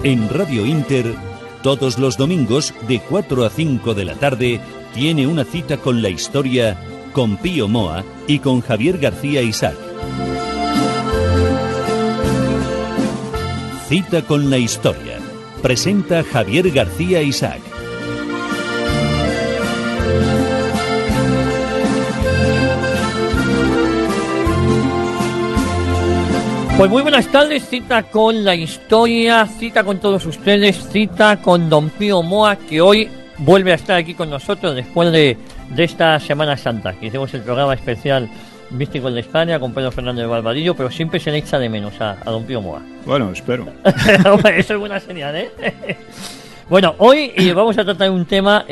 En Radio Inter, todos los domingos de 4 a 5 de la tarde, tiene una cita con la historia, con Pío Moa y con Javier García Isaac. Cita con la historia. Presenta Javier García Isaac. Pues muy buenas tardes, cita con la historia, cita con todos ustedes, cita con don Pío Moa, que hoy vuelve a estar aquí con nosotros después de esta Semana Santa, que hicimos el programa especial Místicos de España con Pedro Fernández de Barbadillo, pero siempre se le echa de menos a don Pío Moa. Bueno, espero. Eso es buena señal, ¿eh? Bueno, hoy vamos a tratar un tema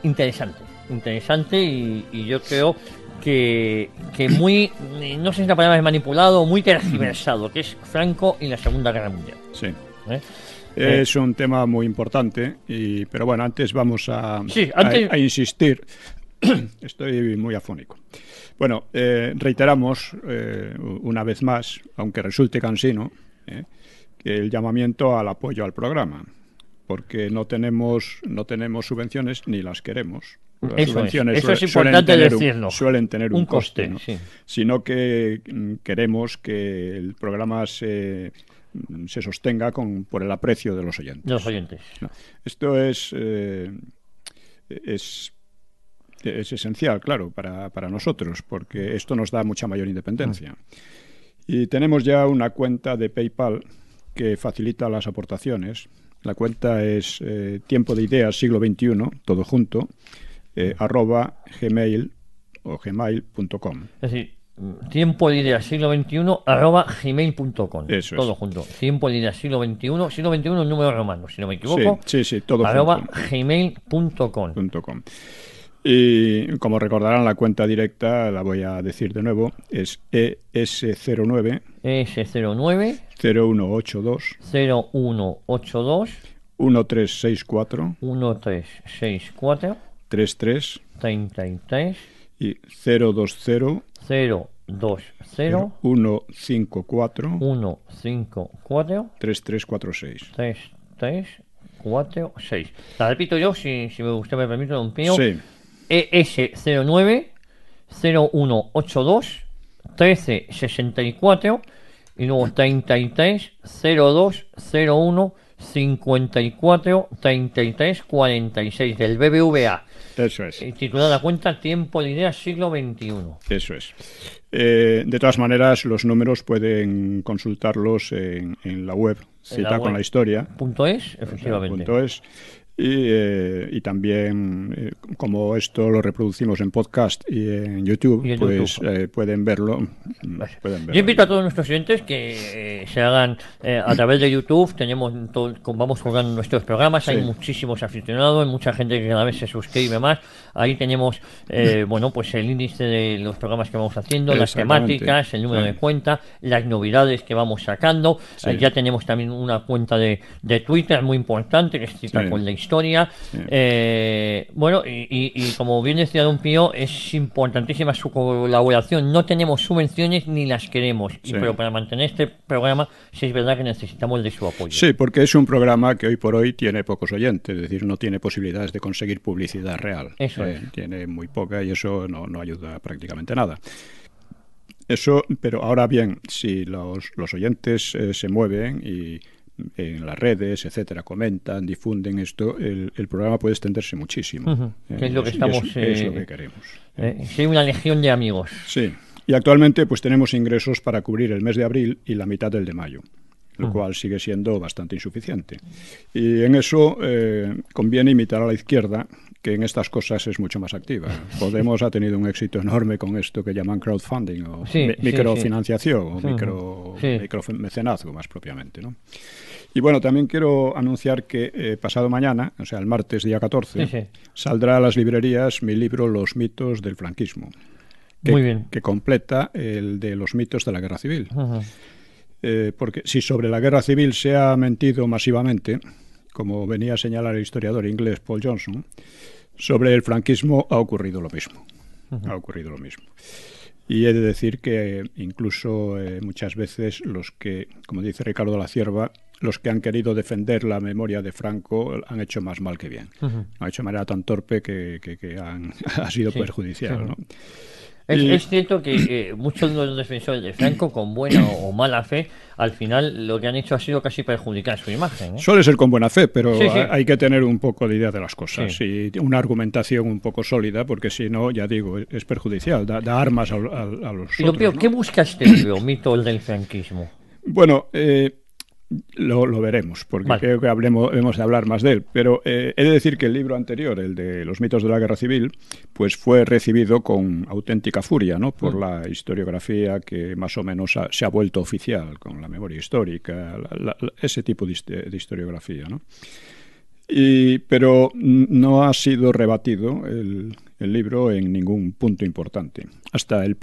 interesante y yo creo que muy, no sé si la palabra es manipulado o muy tergiversado, que es Franco y la Segunda Guerra Mundial. Sí. Es un tema muy importante, pero bueno, antes vamos a insistir. Estoy muy afónico. Bueno, reiteramos una vez más, aunque resulte cansino, que el llamamiento al apoyo al programa, porque no tenemos subvenciones ni las queremos. Las subvenciones eso es importante decirlo. Suelen tener un coste, ¿no? Sí. Sino que queremos que el programa se sostenga por el aprecio de los oyentes. No, esto es esencial, claro, para nosotros, porque esto nos da mucha mayor independencia. Y tenemos ya una cuenta de PayPal que facilita las aportaciones. La cuenta es Tiempo de Ideas Siglo XXI, todo junto, @gmail o gmail.com. Es decir, Tiempo de Ideas Siglo XXI @gmail.com. Eso todo es. junto. Tiempo de Ideas Siglo XXI es número romano, si no me equivoco. Sí, todo junto. @gmail.com. Y como recordarán, la cuenta directa, la voy a decir de nuevo, es ES09 0182 1364 33 y 020 154 3346. 3346. La repito yo, si usted me permite, don Pío. Sí. ES09 0182 1364 y luego 33 02 01 54 33 46 del BBVA. Eso es. Titulada cuenta Tiempo de Ideas Siglo XXI. Eso es. De todas maneras, los números pueden consultarlos en la web, Cita con la Historia. .es, efectivamente. .es. Y también, como esto lo reproducimos en podcast y en YouTube, pueden verlo. Yo invito a todos nuestros oyentes que se hagan a través de YouTube. Vamos colgando nuestros programas. Sí. Hay muchísimos aficionados, hay mucha gente que cada vez se suscribe más. Ahí tenemos pues el índice de los programas que vamos haciendo, las temáticas, el número de cuenta, las novedades que vamos sacando. Ya tenemos también una cuenta de Twitter muy importante, que es Cita con la Historia. Y como bien decía don Pío, es importantísima su colaboración. No tenemos subvenciones ni las queremos, pero para mantener este programa sí es verdad que necesitamos de su apoyo. Sí, porque es un programa que hoy por hoy tiene pocos oyentes, es decir, no tiene posibilidades de conseguir publicidad real. Eso es. Tiene muy poca y eso no ayuda prácticamente nada. Pero ahora bien, si los oyentes se mueven y en las redes, etcétera, comentan, difunden esto, el programa puede extenderse muchísimo. Que es lo que es lo que queremos. Si hay una legión de amigos. Sí, y actualmente pues tenemos ingresos para cubrir el mes de abril y la mitad del de mayo, lo cual sigue siendo bastante insuficiente. Y en eso conviene imitar a la izquierda, que en estas cosas es mucho más activa. Podemos ha tenido un éxito enorme con esto que llaman crowdfunding o microfinanciación o micromecenazgo más propiamente, ¿no? Y bueno, también quiero anunciar que pasado mañana, o sea, el martes día 14, saldrá a las librerías mi libro Los mitos del franquismo, que completa el de los mitos de la guerra civil. Porque si sobre la guerra civil se ha mentido masivamente, como venía a señalar el historiador inglés Paul Johnson, sobre el franquismo ha ocurrido lo mismo. Y he de decir que incluso muchas veces los que, como dice Ricardo La Cierva, los que han querido defender la memoria de Franco han hecho más mal que bien. Lo han hecho de manera tan torpe que ha sido perjudicial, ¿no? Es cierto que muchos de los defensores de Franco, con buena o mala fe, al final lo que han hecho ha sido casi perjudicar su imagen, ¿eh? Suele ser con buena fe, pero sí. hay que tener un poco de idea de las cosas y una argumentación un poco sólida, porque si no, ya digo, es perjudicial, da armas a los Pero, otros, ¿no? ¿qué busca este libro, Mitos del franquismo? Bueno, lo veremos, porque vale, creo que hemos de hablar más de él. Pero he de decir que el libro anterior, el de los mitos de la guerra civil, pues fue recibido con auténtica furia, ¿no? Por la historiografía que más o menos se ha vuelto oficial, con la memoria histórica, ese tipo de historiografía, ¿no? Pero no ha sido rebatido el libro en ningún punto importante, hasta el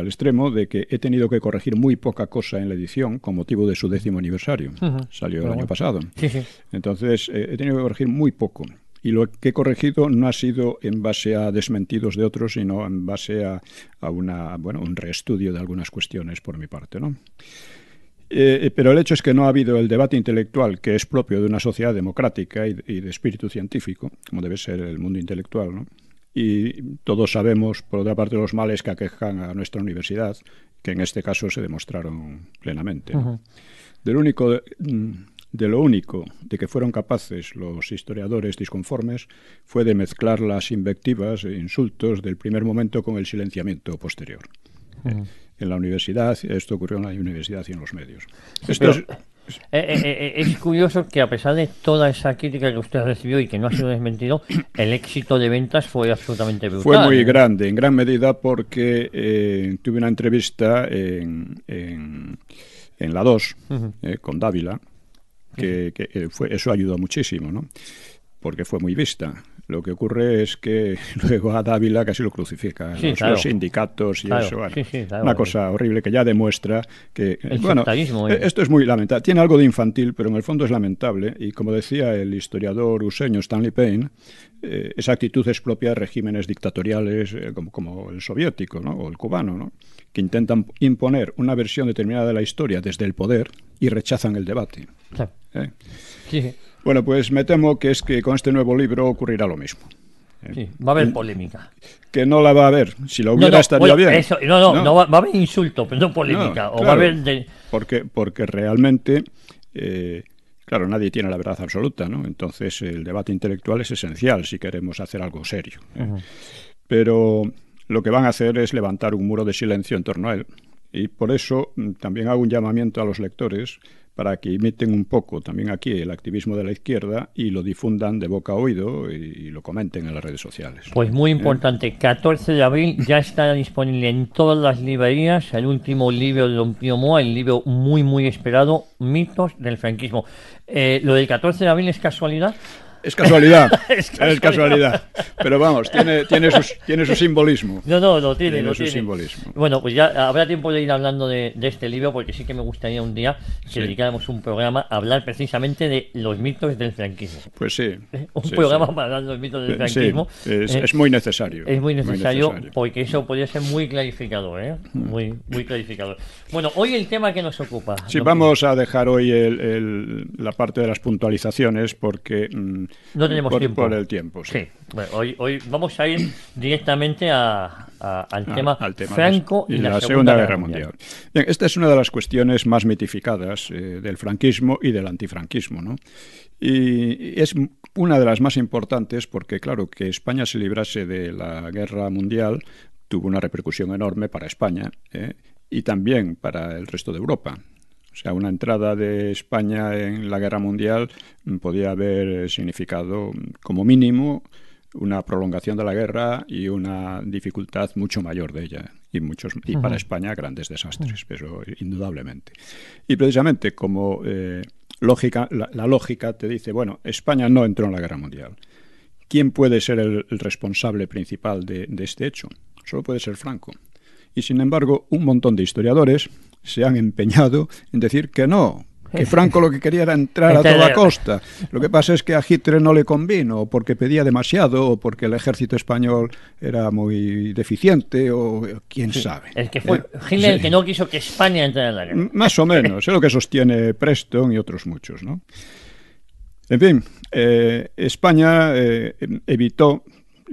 extremo de que he tenido que corregir muy poca cosa en la edición con motivo de su 10º aniversario. Salió el año pasado. Entonces he tenido que corregir muy poco. Y lo que he corregido no ha sido en base a desmentidos de otros, sino en base a un reestudio de algunas cuestiones por mi parte, ¿no? Pero el hecho es que no ha habido el debate intelectual que es propio de una sociedad democrática y de espíritu científico, como debe ser el mundo intelectual, ¿no? Y todos sabemos, por otra parte, los males que aquejan a nuestra universidad, que en este caso se demostraron plenamente, ¿no? De lo único de que fueron capaces los historiadores disconformes fue de mezclar las invectivas e insultos del primer momento con el silenciamiento posterior. En la universidad, esto ocurrió en la universidad y en los medios. Es curioso que a pesar de toda esa crítica que usted recibió y que no ha sido desmentido, el éxito de ventas fue absolutamente brutal. Fue muy grande, en gran medida porque tuve una entrevista en la 2 con Dávila, que eso ayudó muchísimo, ¿no? Porque fue muy vista. Lo que ocurre es que luego a Dávila casi lo crucifican los sindicatos y eso. Bueno, una cosa horrible que ya demuestra que... esto es muy lamentable. Tiene algo de infantil, pero en el fondo es lamentable. Y como decía el historiador useño Stanley Payne, esa actitud es propia de regímenes dictatoriales como el soviético, ¿no? O el cubano, ¿no? Que intentan imponer una versión determinada de la historia desde el poder y rechazan el debate. Bueno, pues me temo que con este nuevo libro ocurrirá lo mismo. Va a haber polémica. Que no la va a haber. Si la hubiera estaría bien. No va a haber insulto, pero no polémica. Claro, va a haber porque realmente, claro, nadie tiene la verdad absoluta, ¿no? Entonces el debate intelectual es esencial si queremos hacer algo serio. Pero lo que van a hacer es levantar un muro de silencio en torno a él. Y por eso también hago un llamamiento a los lectores para que imiten un poco también aquí el activismo de la izquierda y lo difundan de boca a oído y lo comenten en las redes sociales. Pues muy importante, 14 de abril ya está disponible en todas las librerías el último libro de don Pío Moa, el libro muy muy esperado, Mitos del franquismo. ¿Lo del 14 de abril es casualidad? Es casualidad, es casualidad. Pero vamos, tiene su simbolismo. Lo tiene. Su simbolismo. Bueno, pues ya habrá tiempo de ir hablando de este libro, porque sí que me gustaría un día que dedicáramos un programa a hablar precisamente de los mitos del franquismo. Pues sí. Un programa para hablar de los mitos del franquismo. Es muy necesario. Es muy necesario, porque eso podría ser muy clarificador, muy clarificador. Bueno, hoy el tema que nos ocupa. Sí, vamos a dejar hoy la parte de las puntualizaciones porque... no tenemos tiempo. Por el tiempo, sí. Bueno, hoy vamos a ir directamente al tema Franco y la Segunda Guerra Mundial. Bien, esta es una de las cuestiones más mitificadas del franquismo y del antifranquismo, ¿no? Y es una de las más importantes porque, claro, que España se librase de la Guerra Mundial tuvo una repercusión enorme para España y también para el resto de Europa. O sea, una entrada de España en la Guerra Mundial podía haber significado, como mínimo, una prolongación de la guerra y una dificultad mucho mayor de ella. Y para España grandes desastres, pero indudablemente. Y precisamente como la lógica te dice, bueno, España no entró en la Guerra Mundial. ¿Quién puede ser el responsable principal de este hecho? Solo puede ser Franco. Y sin embargo, un montón de historiadores se han empeñado en decir que no, que Franco lo que quería era entrar a toda costa. Lo que pasa es que a Hitler no le convino, porque pedía demasiado, o porque el ejército español era muy deficiente, o quién sabe. El que fue Hitler el que no quiso que España entrara en la guerra. Más o menos, es lo que sostiene Preston y otros muchos, ¿no? En fin, España evitó,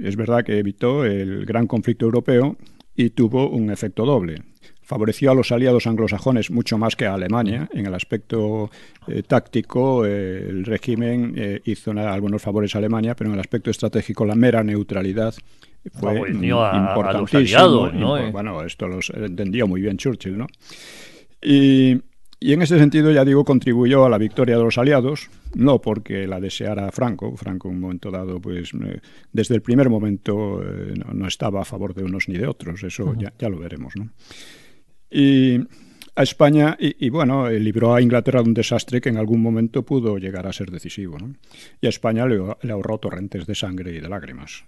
es verdad que evitó el gran conflicto europeo y tuvo un efecto doble. Favoreció a los aliados anglosajones mucho más que a Alemania. En el aspecto táctico, el régimen hizo algunos favores a Alemania, pero en el aspecto estratégico la mera neutralidad fue importantísimo. A los aliados, ¿no? Bueno, esto lo entendió muy bien Churchill, ¿no? Y en ese sentido, ya digo, contribuyó a la victoria de los aliados, no porque la deseara Franco. Franco en un momento dado, pues desde el primer momento no estaba a favor de unos ni de otros, eso ya lo veremos, ¿no? Y a España, y bueno, libró a Inglaterra de un desastre que en algún momento pudo llegar a ser decisivo, ¿no? Y a España le ahorró torrentes de sangre y de lágrimas.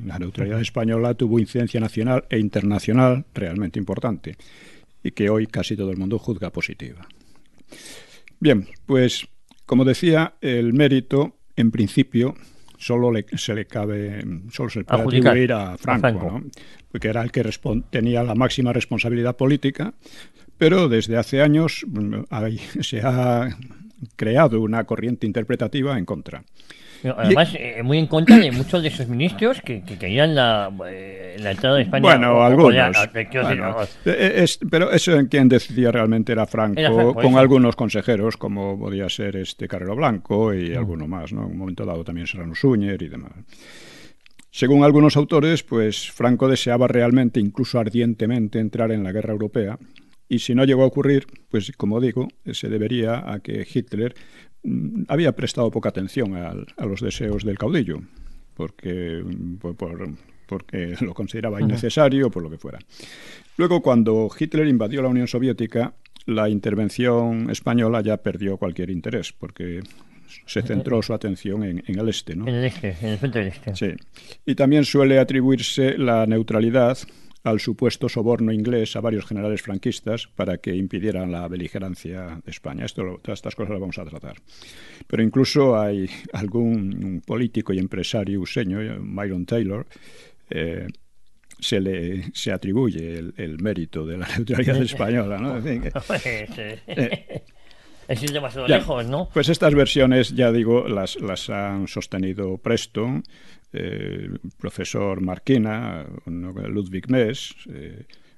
La neutralidad española tuvo incidencia nacional e internacional realmente importante, y que hoy casi todo el mundo juzga positiva. Bien, pues como decía, el mérito, en principio, solo se le puede atribuir a Franco, ¿no? Porque era el que tenía la máxima responsabilidad política, pero desde hace años se ha creado una corriente interpretativa en contra. Además, muy en contra de muchos de esos ministros que querían la entrada de España. Bueno, algunos. Pero eso en quien decidía realmente era Franco, con algunos consejeros, como podía ser Carrero Blanco y alguno más, ¿no? En un momento dado también Serrano Súñer y demás. Según algunos autores, pues Franco deseaba realmente, incluso ardientemente, entrar en la guerra europea. Y si no llegó a ocurrir, pues como digo, se debería a que Hitler había prestado poca atención a los deseos del caudillo, porque lo consideraba innecesario, por lo que fuera. Luego, cuando Hitler invadió la Unión Soviética, la intervención española ya perdió cualquier interés, porque se centró su atención en el este, ¿no? En el frente del este. Sí. Y también suele atribuirse la neutralidad al supuesto soborno inglés a varios generales franquistas para que impidieran la beligerancia de España. Todas estas cosas las vamos a tratar. Pero incluso hay algún político y empresario useño, Myron Taylor, se atribuye el mérito de la neutralidad española, ¿no? En fin, es ir demasiado lejos, ¿no? Pues estas versiones, ya digo, las han sostenido Preston, profesor Marquina, Ludwig Mies,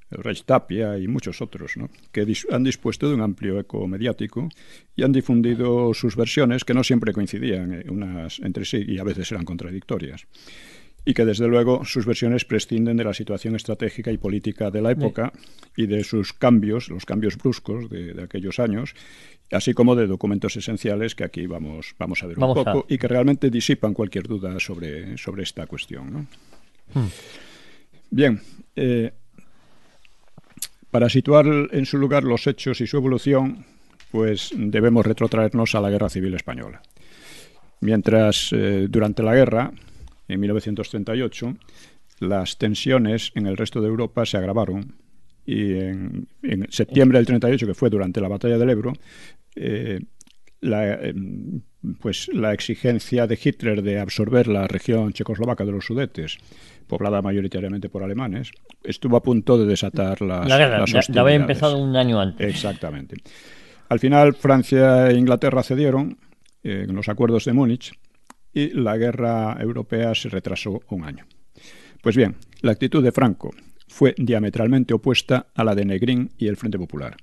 Reich Tapia y muchos otros, ¿no? Que han dispuesto de un amplio eco mediático y han difundido sus versiones, que no siempre coincidían unas entre sí y a veces eran contradictorias. Y que desde luego sus versiones prescinden de la situación estratégica y política de la época y de sus cambios, los cambios bruscos de aquellos años, así como de documentos esenciales que aquí vamos a ver un poco y que realmente disipan cualquier duda sobre esta cuestión, ¿no? Bien, para situar en su lugar los hechos y su evolución, pues debemos retrotraernos a la Guerra Civil Española. Mientras durante la guerra, en 1938, las tensiones en el resto de Europa se agravaron y en septiembre del 38, que fue durante la batalla del Ebro, la exigencia de Hitler de absorber la región checoslovaca de los Sudetes, poblada mayoritariamente por alemanes, estuvo a punto de desatar las hostilidades. Ya había empezado un año antes. Exactamente. Al final, Francia e Inglaterra cedieron en los acuerdos de Múnich y la guerra europea se retrasó un año. Pues bien, la actitud de Franco fue diametralmente opuesta a la de Negrín y el Frente Popular,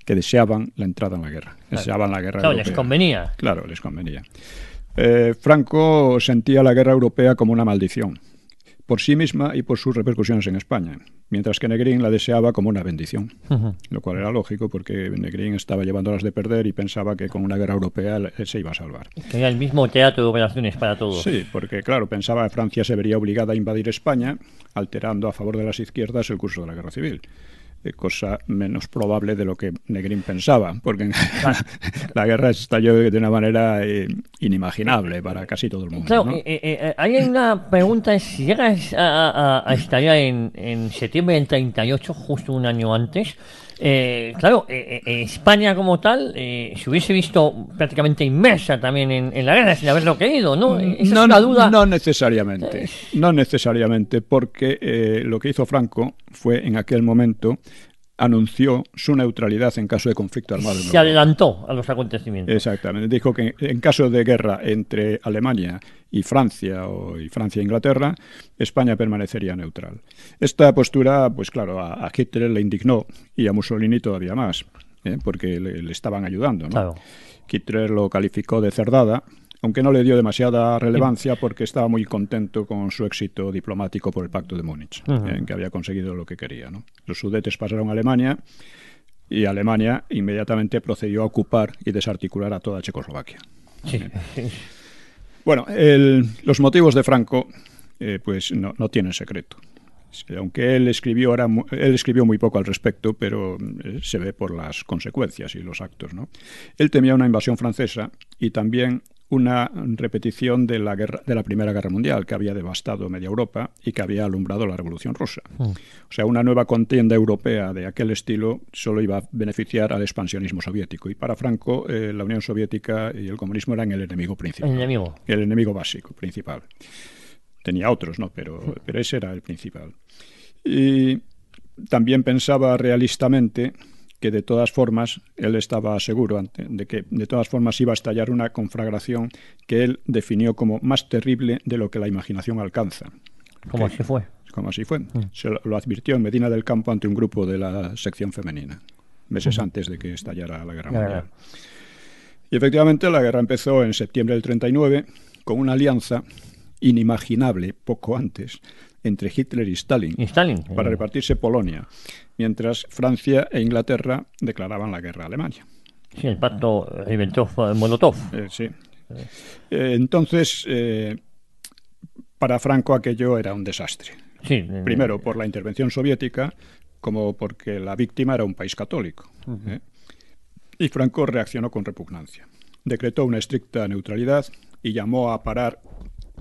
que deseaban la entrada en la guerra. Deseaban la guerra europea. Les convenía. Claro, les convenía. Franco sentía la guerra europea como una maldición, por sí misma y por sus repercusiones en España, mientras que Negrín la deseaba como una bendición, lo cual era lógico porque Negrín estaba llevándolas de perder y pensaba que con una guerra europea se iba a salvar. Que era el mismo teatro de operaciones para todos. Sí, porque claro, pensaba que Francia se vería obligada a invadir España, alterando a favor de las izquierdas el curso de la guerra civil. Cosa menos probable de lo que Negrín pensaba, porque la guerra estalló de una manera inimaginable para casi todo el mundo. Claro, ¿no? hay una pregunta, si llegas a estallar en septiembre del 38, justo un año antes, Claro, España como tal se hubiese visto prácticamente inmersa también en la guerra sin haberlo querido, ¿no? Esa es una duda. No necesariamente, no necesariamente, porque lo que hizo Franco fue en aquel momento anunció su neutralidad en caso de conflicto armado. Se adelantó a los acontecimientos. Exactamente. Dijo que en caso de guerra entre Alemania y Francia y Francia e Inglaterra, España permanecería neutral. Esta postura, pues claro, a Hitler le indignó y a Mussolini todavía más, porque le estaban ayudando, ¿no? Claro. Hitler lo calificó de cerdada, aunque no le dio demasiada relevancia porque estaba muy contento con su éxito diplomático por el Pacto de Múnich, en que había conseguido lo que quería, ¿no? Los Sudetes pasaron a Alemania y Alemania inmediatamente procedió a ocupar y desarticular a toda Checoslovaquia. Sí. Bueno, los motivos de Franco pues no tienen secreto. Aunque él escribió muy poco al respecto, pero se ve por las consecuencias y los actos, ¿no? Él temía una invasión francesa y también una repetición de la Primera Guerra Mundial, que había devastado media Europa y que había alumbrado la Revolución Rusa. O sea, una nueva contienda europea de aquel estilo solo iba a beneficiar al expansionismo soviético. Y para Franco, la Unión Soviética y el comunismo eran el enemigo principal. El enemigo básico, principal. Tenía otros, ¿no? Pero ese era el principal. Y también pensaba realistamente que de todas formas él estaba seguro de que de todas formas iba a estallar una conflagración que él definió como más terrible de lo que la imaginación alcanza. ¿Cómo así fue? Como así fue. Se lo advirtió en Medina del Campo ante un grupo de la sección femenina, meses antes de que estallara la Guerra Mundial. Y efectivamente la guerra empezó en septiembre del 39 con una alianza inimaginable poco antes entre Hitler y Stalin para repartirse Polonia, mientras Francia e Inglaterra declaraban la guerra a Alemania. Sí, el pacto Ribbentrop-Molotov. Sí. Entonces, para Franco aquello era un desastre. Sí, primero por la intervención soviética, como porque la víctima era un país católico. Y Franco reaccionó con repugnancia. Decretó una estricta neutralidad y llamó a parar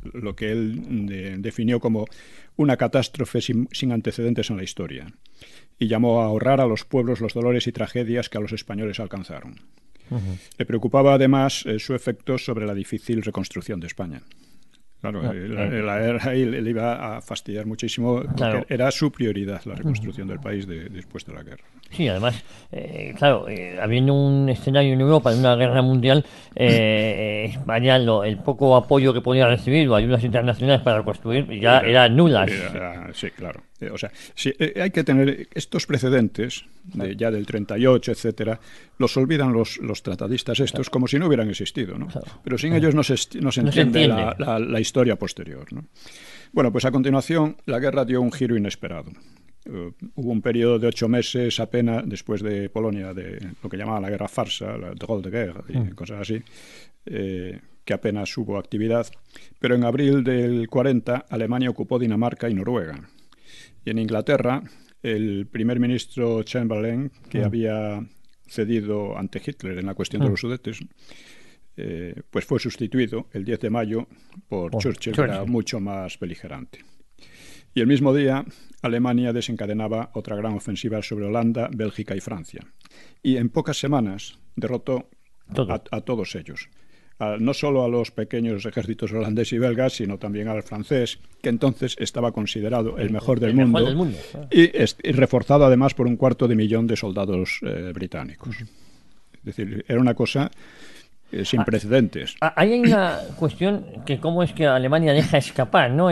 lo que él definió como una catástrofe sin antecedentes en la historia, y llamó a ahorrar a los pueblos los dolores y tragedias que a los españoles alcanzaron. Le preocupaba además su efecto sobre la difícil reconstrucción de España. Claro, la guerra le iba a fastidiar muchísimo, porque era su prioridad la reconstrucción del país después de la guerra. Sí, además, habiendo un escenario en Europa de una guerra mundial, España, el poco apoyo que podía recibir o ayudas internacionales para reconstruir ya eran nulas. Sí, claro. O sea, sí, hay que tener estos precedentes ya del 38, etcétera, los olvidan los tratadistas estos como si no hubieran existido, ¿no? Pero sin ellos no se entiende la historia posterior, ¿no? Bueno, pues a continuación la guerra dio un giro inesperado. Hubo un periodo de 8 meses apenas después de Polonia, de lo que llamaban la guerra farsa, la drôle de guerre y cosas así, que apenas hubo actividad, pero en abril del 40 Alemania ocupó Dinamarca y Noruega. Y en Inglaterra, el primer ministro Chamberlain, que había cedido ante Hitler en la cuestión de los Sudetes, pues fue sustituido el 10 de mayo por Churchill, que era mucho más beligerante. Y el mismo día, Alemania desencadenaba otra gran ofensiva sobre Holanda, Bélgica y Francia. Y en pocas semanas derrotó a todos ellos. No solo a los pequeños ejércitos holandés y belgas, sino también al francés, que entonces estaba considerado el mejor del mundo, y reforzado además por 250.000 de soldados británicos. Es decir, era una cosa sin precedentes. Hay una cuestión que cómo es que Alemania deja escapar, ¿no?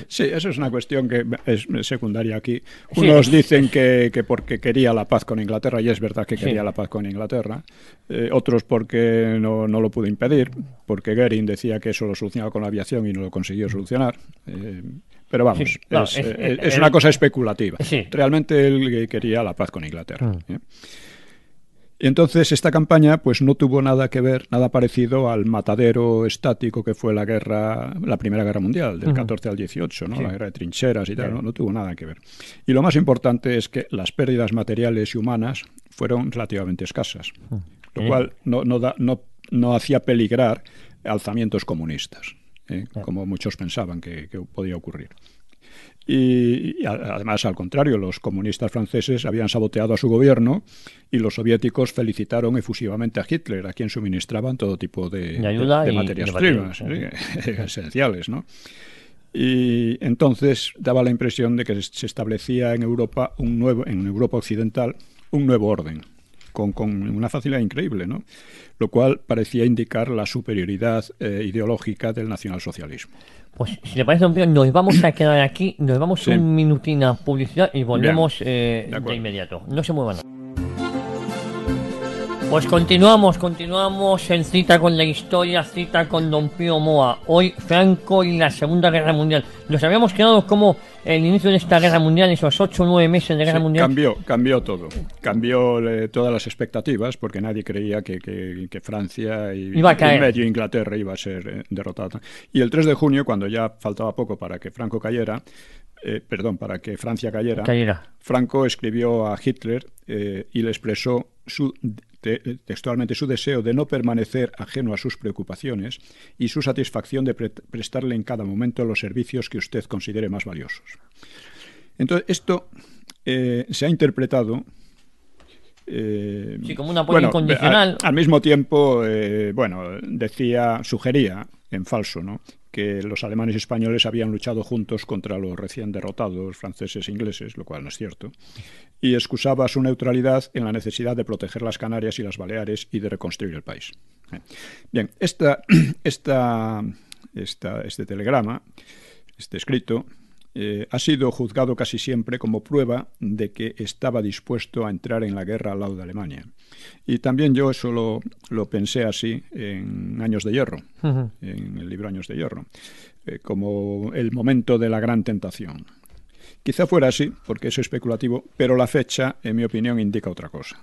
Sí, eso es una cuestión que es secundaria aquí. Unos dicen que porque quería la paz con Inglaterra, y es verdad que quería la paz con Inglaterra. Otros porque no lo pudo impedir, porque Goering decía que eso lo solucionaba con la aviación y no lo consiguió solucionar. Pero vamos, es una cosa especulativa. Realmente él quería la paz con Inglaterra. Y entonces esta campaña pues no tuvo nada que ver, nada parecido al matadero estático que fue la Primera Guerra Mundial, del 14 al 18, ¿no? La guerra de trincheras y tal, no tuvo nada que ver. Y lo más importante es que las pérdidas materiales y humanas fueron relativamente escasas, lo cual no hacía peligrar alzamientos comunistas, como muchos pensaban que podía ocurrir. Y además, al contrario, los comunistas franceses habían saboteado a su gobierno y los soviéticos felicitaron efusivamente a Hitler, a quien suministraban todo tipo de materias primas esenciales, ¿no? Y entonces daba la impresión de que se establecía en Europa en Europa occidental, un nuevo orden, con una facilidad increíble, ¿no? Lo cual parecía indicar la superioridad ideológica del nacionalsocialismo. Pues si le parece, don Pío, nos vamos a quedar aquí, nos vamos un minutín a publicidad y volvemos de inmediato. No se muevan. Pues continuamos en Cita con la Historia, Cita con don Pío Moa. Hoy Franco y la Segunda Guerra Mundial. Nos habíamos quedado como el inicio de esta guerra mundial, esos 8 o 9 meses de guerra mundial. Cambió todo. Cambió todas las expectativas, porque nadie creía que Francia y medio Inglaterra iba a ser derrotada. Y el 3 de junio, cuando ya faltaba poco para que Franco cayera, para que Francia cayera, Franco escribió a Hitler y le expresó textualmente su deseo de no permanecer ajeno a sus preocupaciones y su satisfacción de prestarle en cada momento los servicios que usted considere más valiosos. Entonces, esto se ha interpretado como un apoyo incondicional. Al mismo tiempo, sugería, en falso, ¿no?, que los alemanes y españoles habían luchado juntos contra los recién derrotados franceses e ingleses, lo cual no es cierto, y excusaba su neutralidad en la necesidad de proteger las Canarias y las Baleares y de reconstruir el país. Bien, este telegrama, este escrito, ha sido juzgado casi siempre como prueba de que estaba dispuesto a entrar en la guerra al lado de Alemania. Y también yo eso lo pensé así en Años de Hierro, en el libro Años de Hierro, como el momento de la gran tentación. Quizá fuera así, porque es especulativo, pero la fecha, en mi opinión, indica otra cosa.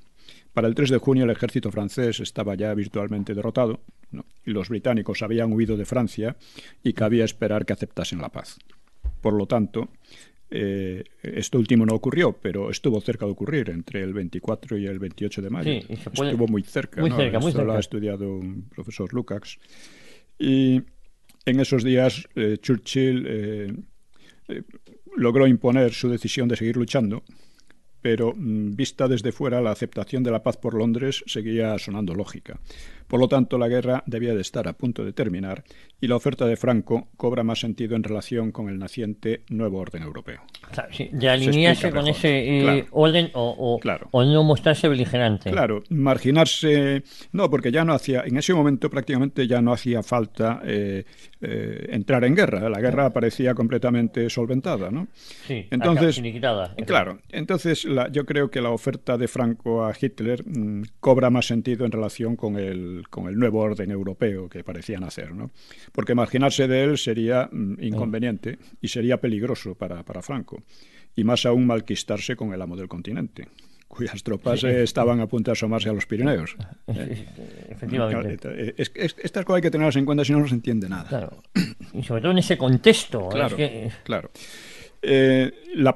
Para el 3 de junio el ejército francés estaba ya virtualmente derrotado, ¿no?, y los británicos habían huido de Francia y cabía esperar que aceptasen la paz. Por lo tanto, esto último no ocurrió, pero estuvo cerca de ocurrir entre el 24 y el 28 de mayo. Sí, estuvo muy cerca. Muy cerca. Lo ha estudiado un profesor Lukács. Y en esos días Churchill logró imponer su decisión de seguir luchando, pero vista desde fuera, la aceptación de la paz por Londres seguía sonando lógica. Por lo tanto, la guerra debía de estar a punto de terminar y la oferta de Franco cobra más sentido en relación con el naciente nuevo orden europeo. Claro, sí, de alinearse con ese orden o no mostrarse beligerante. Claro, marginarse... No, porque ya no hacía... En ese momento prácticamente ya no hacía falta entrar en guerra. La guerra parecía completamente solventada, ¿no? Sí, entonces, finiquitada. Claro, entonces yo creo que la oferta de Franco a Hitler cobra más sentido en relación con el nuevo orden europeo que parecían hacer, ¿no? Porque marginarse de él sería inconveniente y sería peligroso para Franco, y más aún malquistarse con el amo del continente, cuyas tropas estaban a punto de asomarse a los Pirineos. Efectivamente. Estas cosas hay que tenerlas en cuenta, si no, no se entiende nada. Claro. Y sobre todo en ese contexto. Claro, claro.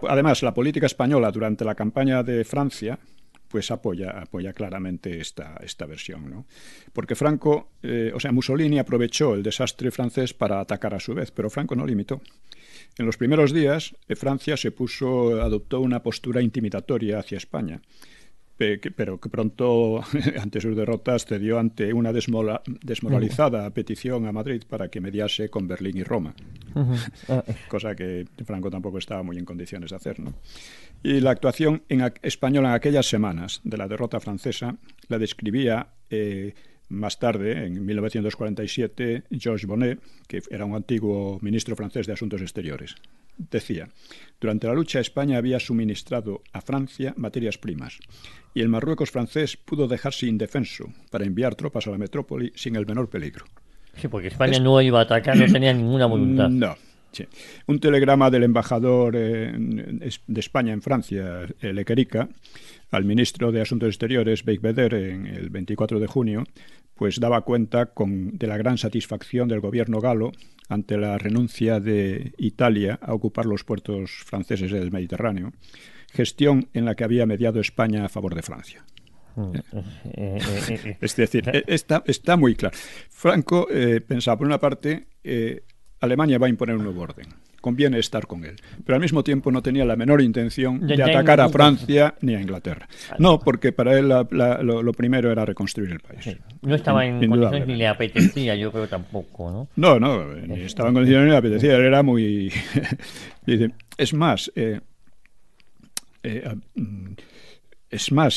Además, la política española durante la campaña de Francia pues apoya claramente esta versión, ¿no? Porque Mussolini aprovechó el desastre francés para atacar a su vez, pero Franco no lo imitó. En los primeros días, Francia adoptó una postura intimidatoria hacia España, pero que pronto, ante sus derrotas, cedió ante una desmoralizada petición a Madrid para que mediase con Berlín y Roma, cosa que Franco tampoco estaba muy en condiciones de hacer, ¿no? Y la actuación española en aquellas semanas de la derrota francesa la describía más tarde, en 1947, Georges Bonnet, que era un antiguo ministro francés de Asuntos Exteriores. Decía: durante la lucha España había suministrado a Francia materias primas y el Marruecos francés pudo dejarse indefenso para enviar tropas a la metrópoli sin el menor peligro. Sí, porque España no iba a atacar, no tenía ninguna voluntad. No. Sí. Un telegrama del embajador de España en Francia, Lequerica, al ministro de Asuntos Exteriores, Beigbeder, en el 24 de junio, pues daba cuenta de la gran satisfacción del gobierno galo ante la renuncia de Italia a ocupar los puertos franceses del Mediterráneo, gestión en la que había mediado España a favor de Francia. Es decir, está muy claro. Franco pensaba, por una parte, Alemania va a imponer un nuevo orden. conviene estar con él. Pero al mismo tiempo no tenía la menor intención de atacar a Francia ni a Inglaterra. No, porque para él lo primero era reconstruir el país. Sí. No estaba en condiciones ni le apetecía, yo creo tampoco, ¿no? No, ni estaba en condiciones ni le apetecía. Él era muy... Dice, es más,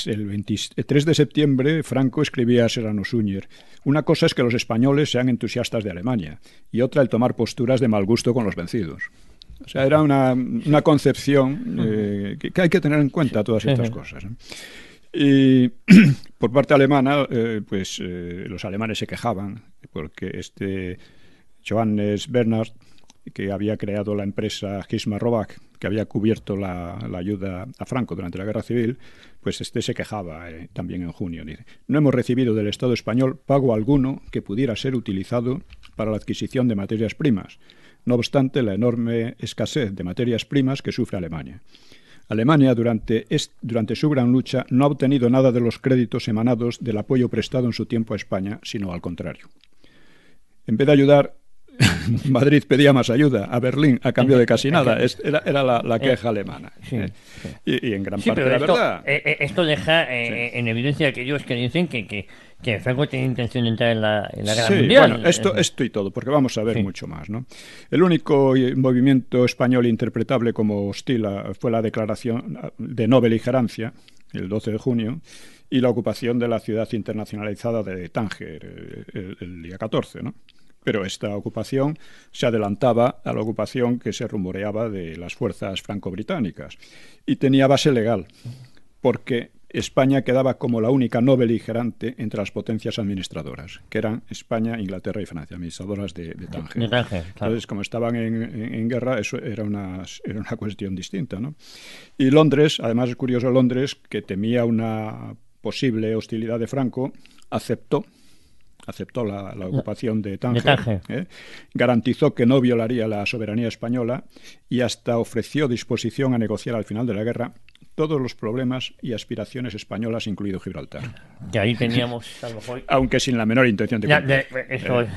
el 23 de septiembre Franco escribía a Serrano Suñer: una cosa es que los españoles sean entusiastas de Alemania y otra el tomar posturas de mal gusto con los vencidos. O sea, era una concepción que hay que tener en cuenta todas estas cosas, ¿no? Y por parte alemana, los alemanes se quejaban porque Johannes Bernhard, que había creado la empresa Gismarrovag, que había cubierto la ayuda a Franco durante la Guerra Civil, pues se quejaba también en junio. Dice: no hemos recibido del Estado español pago alguno que pudiera ser utilizado para la adquisición de materias primas, no obstante la enorme escasez de materias primas que sufre Alemania. Alemania, durante su gran lucha, no ha obtenido nada de los créditos emanados del apoyo prestado en su tiempo a España, sino al contrario. En vez de ayudar, Madrid pedía más ayuda a Berlín a cambio de casi nada. Era la queja alemana. Sí. Y en gran parte la verdad. Esto deja en evidencia a aquellos que dicen que Franco tenía intención de entrar en la Guerra Mundial. Bueno, esto y todo, porque vamos a ver mucho más, ¿no? El único movimiento español interpretable como hostil fue la declaración de no beligerancia, el 12 de junio, y la ocupación de la ciudad internacionalizada de Tánger el día 14, ¿no? Pero esta ocupación se adelantaba a la ocupación que se rumoreaba de las fuerzas franco-británicas y tenía base legal, porque España quedaba como la única no beligerante entre las potencias administradoras, que eran España, Inglaterra y Francia, administradoras de Tánger. Claro. Entonces, como estaban en guerra, eso era una cuestión distinta, ¿no? Y Londres, además es curioso, Londres, que temía una posible hostilidad de Franco, aceptó la ocupación de Tánger, garantizó que no violaría la soberanía española y hasta ofreció disposición a negociar al final de la guerra todos los problemas y aspiraciones españolas, incluido Gibraltar. Que ahí teníamos, a lo mejor... Aunque sin la menor intención de cumplir. Eso es.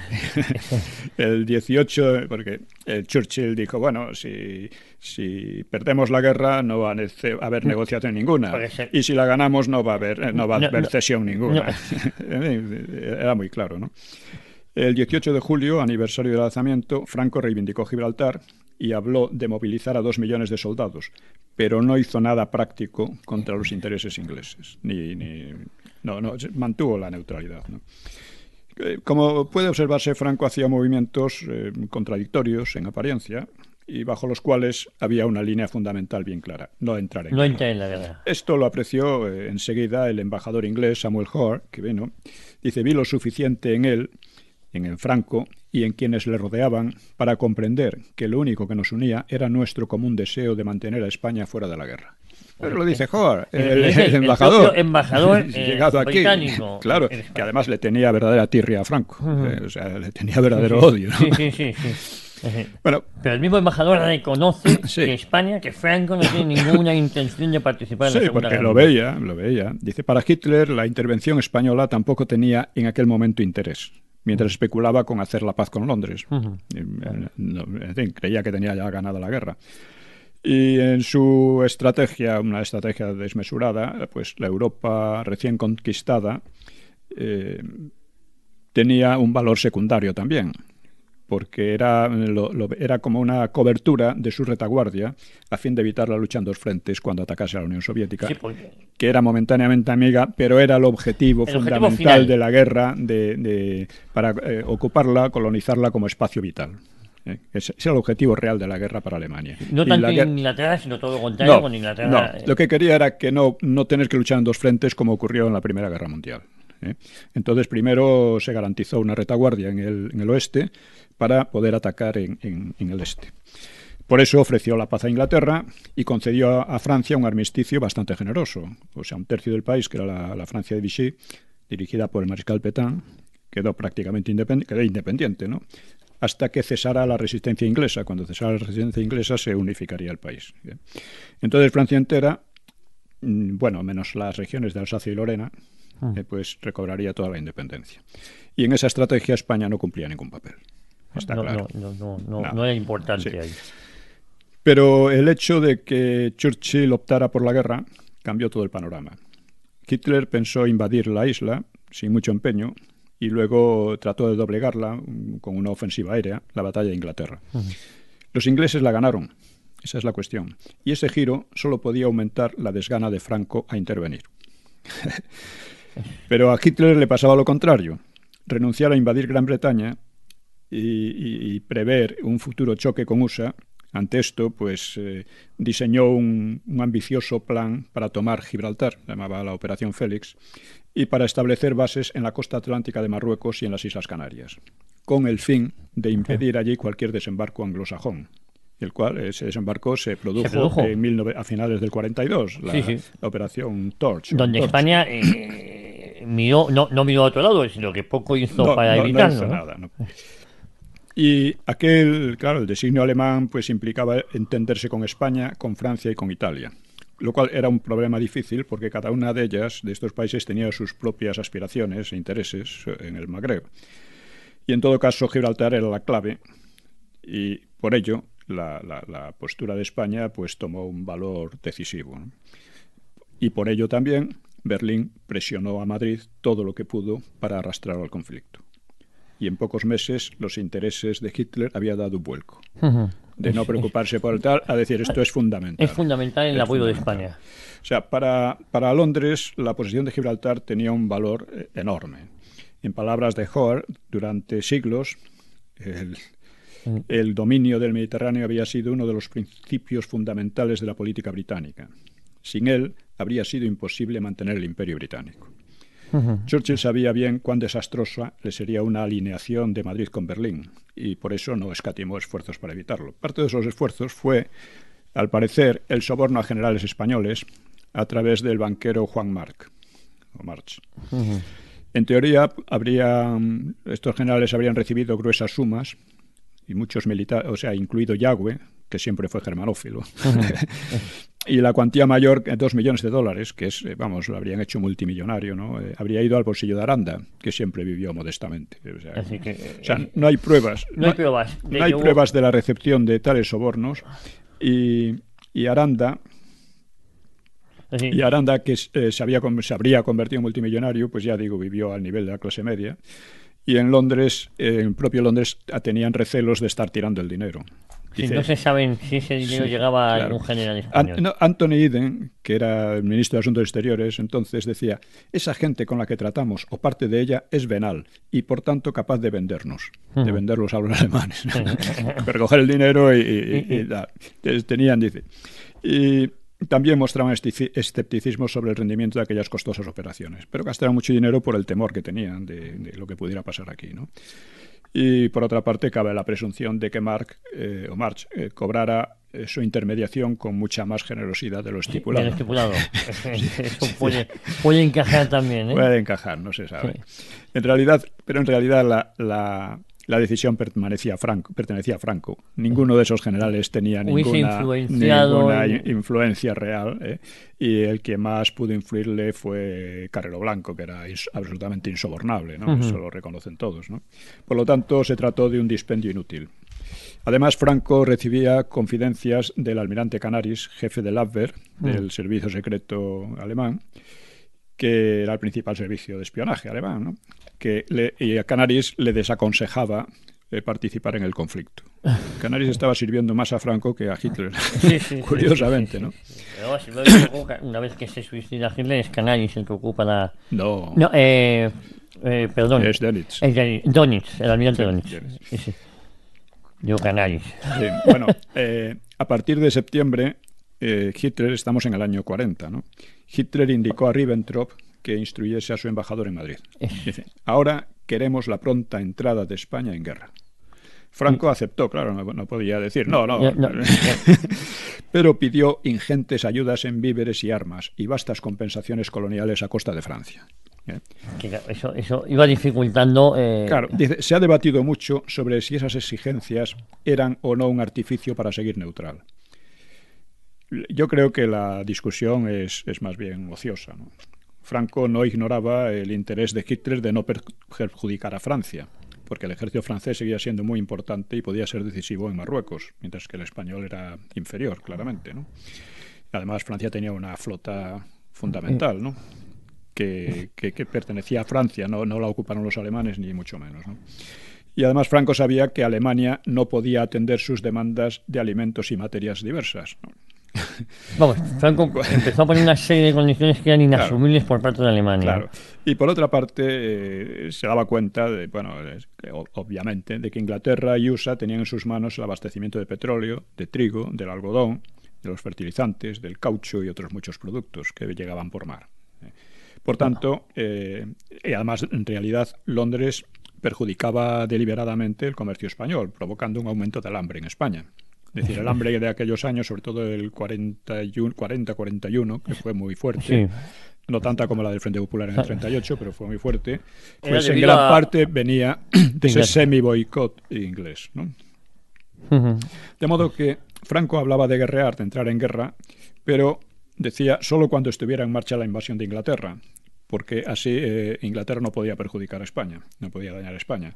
El 18, porque Churchill dijo, bueno, si perdemos la guerra no va a haber negociación ninguna, y si la ganamos no va a haber cesión ninguna. Era muy claro, ¿no? El 18 de julio, aniversario del alzamiento, Franco reivindicó Gibraltar y habló de movilizar a 2 millones de soldados, pero no hizo nada práctico contra los intereses ingleses. No, mantuvo la neutralidad, ¿no? Como puede observarse, Franco hacía movimientos contradictorios en apariencia y bajo los cuales había una línea fundamental bien clara: no entrar en la guerra. Esto lo apreció enseguida el embajador inglés Samuel Hoare, que vino. Dice: vi lo suficiente en él, en Franco y en quienes le rodeaban, para comprender que lo único que nos unía era nuestro común deseo de mantener a España fuera de la guerra. Pero lo dice Hoare, el embajador llegado aquí, británico. Claro, que además le tenía verdadera tirria a Franco, o sea, le tenía verdadero odio, ¿no? Sí. Bueno, pero el mismo embajador reconoce que Franco no tiene ninguna intención de participar en la Segunda Guerra Mundial. Lo veía. Dice: para Hitler la intervención española tampoco tenía en aquel momento interés, mientras especulaba con hacer la paz con Londres. En fin, creía que tenía ya ganada la guerra. Y en su estrategia, una estrategia desmesurada, pues la Europa recién conquistada tenía un valor secundario también, porque era como una cobertura de su retaguardia a fin de evitar la lucha en dos frentes cuando atacase a la Unión Soviética, que era momentáneamente amiga, pero era el objetivo fundamental de la guerra para ocuparla, colonizarla como espacio vital. Ese era el objetivo real de la guerra para Alemania. No tanto en Inglaterra, sino todo lo contrario con Inglaterra. Lo que quería era que no tener que luchar en dos frentes como ocurrió en la Primera Guerra Mundial. Entonces, primero se garantizó una retaguardia en el oeste para poder atacar en el este. Por eso ofreció la paz a Inglaterra y concedió a Francia un armisticio bastante generoso. O sea, un tercio del país, que era la Francia de Vichy, dirigida por el mariscal Pétain, quedó prácticamente independiente, ¿no? Hasta que cesara la resistencia inglesa. Cuando cesara la resistencia inglesa se unificaría el país. Entonces Francia entera, menos las regiones de Alsacia y Lorena, pues recobraría toda la independencia. Y en esa estrategia España no cumplía ningún papel. Está claro. No era importante ahí. Pero el hecho de que Churchill optara por la guerra cambió todo el panorama. Hitler pensó invadir la isla sin mucho empeño y luego trató de doblegarla con una ofensiva aérea, la batalla de Inglaterra. Los ingleses la ganaron, esa es la cuestión. Y ese giro solo podía aumentar la desgana de Franco a intervenir. Pero a Hitler le pasaba lo contrario. Renunciar a invadir Gran Bretaña y prever un futuro choque con USA. Ante esto, pues diseñó un ambicioso plan para tomar Gibraltar, llamaba la Operación Félix, y para establecer bases en la costa atlántica de Marruecos y en las Islas Canarias, con el fin de impedir allí cualquier desembarco anglosajón, el cual ese desembarco se produjo a finales del 42, la Operación Torch. Donde España no miró a otro lado, sino que poco hizo para evitarlo. No hizo nada, no. Y el designio alemán pues implicaba entenderse con España, con Francia y con Italia, lo cual era un problema difícil porque cada una de ellas, de estos países, tenía sus propias aspiraciones e intereses en el Magreb. Y en todo caso Gibraltar era la clave y por ello la postura de España pues tomó un valor decisivo, ¿no? Y por ello también Berlín presionó a Madrid todo lo que pudo para arrastrar al conflicto. Y en pocos meses los intereses de Hitler habían dado un vuelco. De no preocuparse por el tal, a decir, esto es fundamental. Es fundamental el apoyo de España. O sea, para Londres la posesión de Gibraltar tenía un valor enorme. En palabras de Howard, durante siglos el dominio del Mediterráneo había sido uno de los principios fundamentales de la política británica. Sin él, habría sido imposible mantener el imperio británico. Churchill sabía bien cuán desastrosa le sería una alineación de Madrid con Berlín y por eso no escatimó esfuerzos para evitarlo. Parte de esos esfuerzos fue, al parecer, el soborno a generales españoles a través del banquero Juan March. En teoría, estos generales habrían recibido gruesas sumas y muchos militares, o sea, incluido Yagüe, que siempre fue germanófilo. Y la cuantía mayor, $2 millones, que es, lo habrían hecho multimillonario, ¿no? Habría ido al bolsillo de Aranda, que siempre vivió modestamente. O sea, no hay pruebas. No hay pruebas de la recepción de tales sobornos. Y Aranda, que se habría convertido en multimillonario, pues ya digo, vivió al nivel de la clase media. Y en Londres, en propio Londres, tenían recelos de estar tirando el dinero. Dice, no se saben si ese dinero llegaba a algún general español. Anthony Eden, que era el ministro de Asuntos Exteriores, entonces decía, esa gente con la que tratamos, o parte de ella, es venal, y por tanto capaz de vendernos, de venderlos a los alemanes. Recoger el dinero y tenían, dice. Y también mostraban escepticismo sobre el rendimiento de aquellas costosas operaciones, pero gastaron mucho dinero por el temor que tenían de lo que pudiera pasar aquí, ¿no? Y por otra parte cabe la presunción de que March cobrara su intermediación con mucha más generosidad de lo estipulado. Eso puede encajar también, ¿eh? Puede encajar, no se sabe. Sí. En realidad la decisión pertenecía a Franco. Ninguno de esos generales tenía ninguna influencia real, y el que más pudo influirle fue Carrero Blanco, que era absolutamente insobornable, ¿no? Eso lo reconocen todos, ¿no? Por lo tanto, se trató de un dispendio inútil. Además, Franco recibía confidencias del almirante Canaris, jefe del Abwehr, del servicio secreto alemán, que era el principal servicio de espionaje alemán, ¿no? Y a Canaris le desaconsejaba participar en el conflicto. Canaris estaba sirviendo más a Franco que a Hitler, curiosamente, ¿no? Pero, una vez que se suicida Hitler, es Canaris el que ocupa la... perdón. Es Dönitz. Dönitz, el almirante Dönitz. Sí. Yo Canaris. Sí, bueno, a partir de septiembre, Hitler, estamos en el año 40, ¿no? Hitler indicó a Ribbentrop que instruyese a su embajador en Madrid. Dice, ahora queremos la pronta entrada de España en guerra. Franco aceptó, claro, no podía decir no. Pero pidió ingentes ayudas en víveres y armas y vastas compensaciones coloniales a costa de Francia. Eso iba dificultando... Claro, dice, se ha debatido mucho sobre si esas exigencias eran o no un artificio para seguir neutral. Yo creo que la discusión es más bien ociosa, ¿no? Franco no ignoraba el interés de Hitler de no perjudicar a Francia, porque el ejército francés seguía siendo muy importante y podía ser decisivo en Marruecos, mientras que el español era inferior, claramente, ¿no? Además, Francia tenía una flota fundamental, ¿no? Que pertenecía a Francia, no la ocuparon los alemanes, ni mucho menos, ¿no? Y además Franco sabía que Alemania no podía atender sus demandas de alimentos y materias diversas, ¿no? Vamos, Franco empezó a poner una serie de condiciones que eran inasumibles por parte de Alemania. Claro. Y por otra parte, se daba cuenta, obviamente, de que Inglaterra y USA tenían en sus manos el abastecimiento de petróleo, de trigo, del algodón, de los fertilizantes, del caucho y otros muchos productos que llegaban por mar. Por tanto, y además, en realidad, Londres perjudicaba deliberadamente el comercio español, provocando un aumento del hambre en España. Es decir, el hambre de aquellos años, sobre todo del 40-41, que fue muy fuerte, no tanta como la del Frente Popular en el 38, pero fue muy fuerte, pues en gran parte venía de ese semi-boicot inglés, ¿no? De modo que Franco hablaba de guerrear, de entrar en guerra, pero decía solo cuando estuviera en marcha la invasión de Inglaterra, porque así Inglaterra no podía perjudicar a España, no podía dañar a España.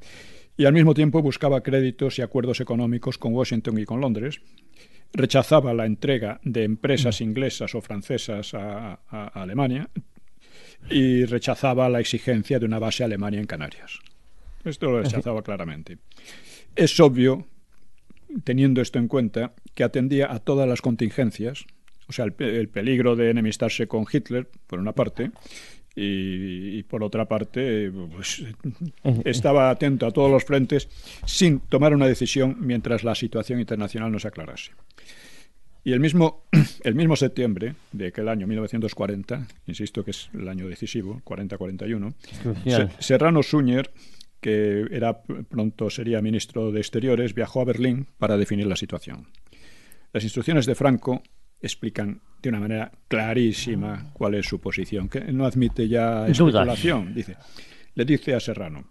Y al mismo tiempo buscaba créditos y acuerdos económicos con Washington y con Londres, rechazaba la entrega de empresas inglesas o francesas a Alemania y rechazaba la exigencia de una base alemana en Canarias. Esto lo rechazaba claramente. Es obvio, teniendo esto en cuenta, que atendía a todas las contingencias, o sea, el peligro de enemistarse con Hitler, por una parte, y por otra parte, pues, estaba atento a todos los frentes sin tomar una decisión mientras la situación internacional no se aclarase. Y el mismo septiembre de aquel año 1940, insisto que es el año decisivo, 40-41, Serrano Suñer, que pronto sería ministro de Exteriores, viajó a Berlín para definir la situación. Las instrucciones de Franco explican de una manera clarísima cuál es su posición, que no admite ya especulación. Le dice a Serrano: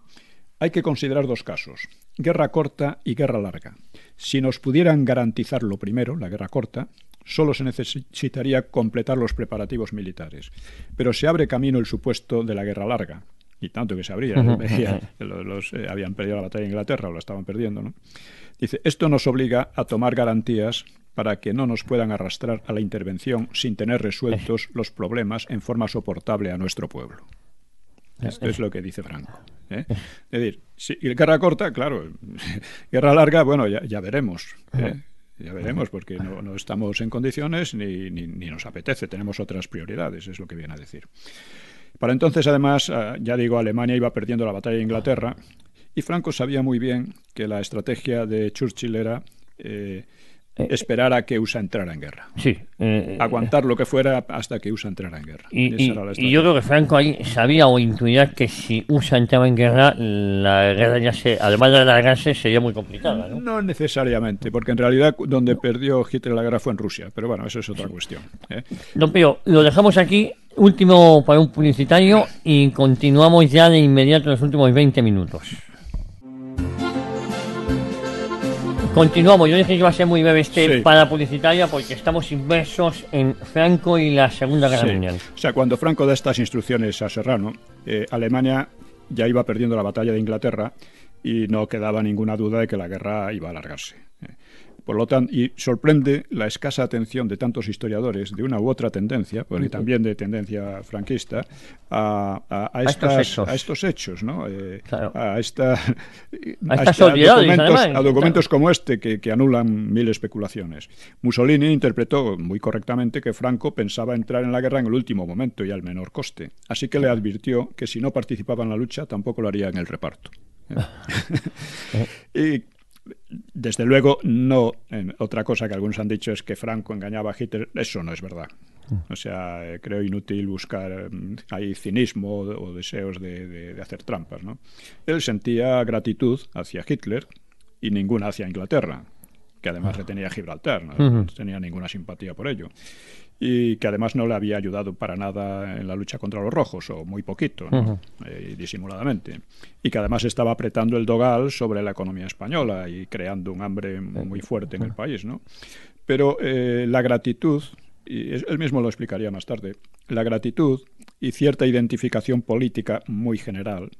hay que considerar dos casos, guerra corta y guerra larga. Si nos pudieran garantizar lo primero, la guerra corta, solo se necesitaría completar los preparativos militares. Pero se abre camino el supuesto de la guerra larga, y tanto que se abría. Habían perdido la batalla de Inglaterra, o la estaban perdiendo, ¿no? Dice, esto nos obliga a tomar garantías para que no nos puedan arrastrar a la intervención sin tener resueltos los problemas en forma soportable a nuestro pueblo. Esto es lo que dice Franco, ¿eh? Es decir, y guerra corta, claro, guerra larga, bueno, ya veremos, ¿eh? Ya veremos, porque no estamos en condiciones ni nos apetece, tenemos otras prioridades, es lo que viene a decir. Para entonces, además, ya digo, Alemania iba perdiendo la batalla de Inglaterra y Franco sabía muy bien que la estrategia de Churchill era esperar a que USA entrara en guerra. Sí. Aguantar lo que fuera hasta que USA entrara en guerra. Y yo creo que Franco ahí sabía o intuía que si USA entraba en guerra, la guerra además de alargarse, sería muy complicada, ¿no? No necesariamente, porque en realidad donde perdió Hitler la guerra fue en Rusia. Pero bueno, eso es otra cuestión, ¿eh? Don Pío, lo dejamos aquí, último para un publicitario, y continuamos ya de inmediato en los últimos 20 minutos. Continuamos, yo dije que iba a ser muy breve para publicitaria porque estamos inmersos en Franco y la Segunda Guerra Mundial. O sea, cuando Franco da estas instrucciones a Serrano, Alemania ya iba perdiendo la batalla de Inglaterra y no quedaba ninguna duda de que la guerra iba a alargarse. Por lo tanto, y sorprende la escasa atención de tantos historiadores de una u otra tendencia, porque también de tendencia franquista, a estos hechos, ¿no? Claro. A claro, documentos como este que anulan mil especulaciones. Mussolini interpretó muy correctamente que Franco pensaba entrar en la guerra en el último momento y al menor coste, así que le advirtió que si no participaba en la lucha tampoco lo haría en el reparto. Y desde luego no, otra cosa que algunos han dicho es que Franco engañaba a Hitler. Eso no es verdad. O sea, creo inútil buscar ahí cinismo o deseos de hacer trampas, ¿no? Él sentía gratitud hacia Hitler y ninguna hacia Inglaterra, que además retenía Gibraltar, no tenía ninguna simpatía por ello, y que además no le había ayudado para nada en la lucha contra los rojos, o muy poquito, ¿no? Disimuladamente, y que además estaba apretando el dogal sobre la economía española y creando un hambre muy fuerte en el país, ¿no? Pero la gratitud, y él mismo lo explicaría más tarde, la gratitud y cierta identificación política muy general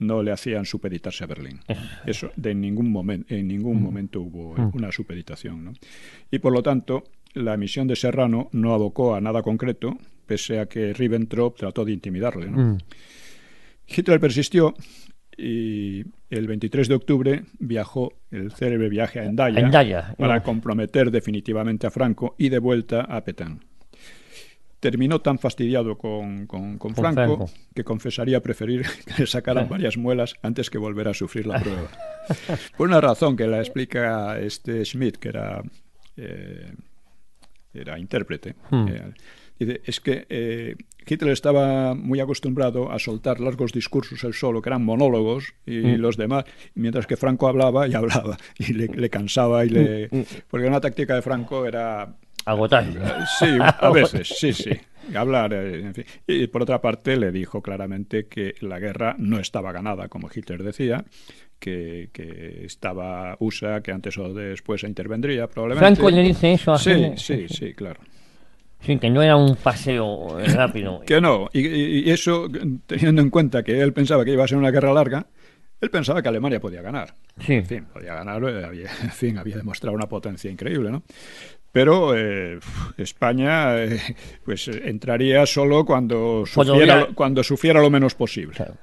no le hacían supeditarse a Berlín. Eso en ningún momento hubo una supeditación, ¿no? Y por lo tanto, la misión de Serrano no abocó a nada concreto, pese a que Ribbentrop trató de intimidarle, ¿no? Hitler persistió y el 23 de octubre viajó el célebre viaje a Endaya para comprometer definitivamente a Franco y de vuelta a Pétain. Terminó tan fastidiado con Franco que confesaría preferir que le sacaran varias muelas antes que volver a sufrir la prueba. Por una razón que la explica Schmidt, que era intérprete. Dice, es que Hitler estaba muy acostumbrado a soltar largos discursos él solo, que eran monólogos, y los demás, mientras que Franco hablaba y hablaba, y le cansaba, porque una táctica de Franco era... agotar. Sí, a veces, sí. Hablar, en fin. Y por otra parte le dijo claramente que la guerra no estaba ganada, como Hitler decía, que estaba USA, que antes o después se intervendría, probablemente. Franco le dice eso a Sí, claro. Sí, que no era un paseo rápido. Que no, y eso, teniendo en cuenta que él pensaba que iba a ser una guerra larga, él pensaba que Alemania podía ganar. Sí. En fin, podía ganar, había demostrado una potencia increíble, ¿no? Pero España pues entraría solo cuando sufriera lo menos posible. Claro.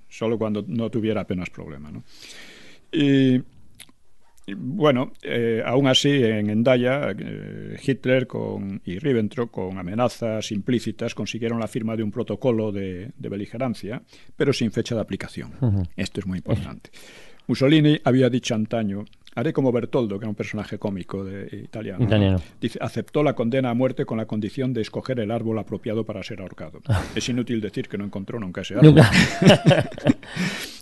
Solo cuando no tuviera apenas problema, ¿no? Y bueno, aún así en Endaya Hitler y Ribbentrop, con amenazas implícitas, consiguieron la firma de un protocolo de beligerancia, pero sin fecha de aplicación. Esto es muy importante. Mussolini había dicho antaño: haré como Bertoldo, que era un personaje cómico italiano. ¿No? Dice, aceptó la condena a muerte con la condición de escoger el árbol apropiado para ser ahorcado. Es inútil decir que no encontró nunca ese árbol.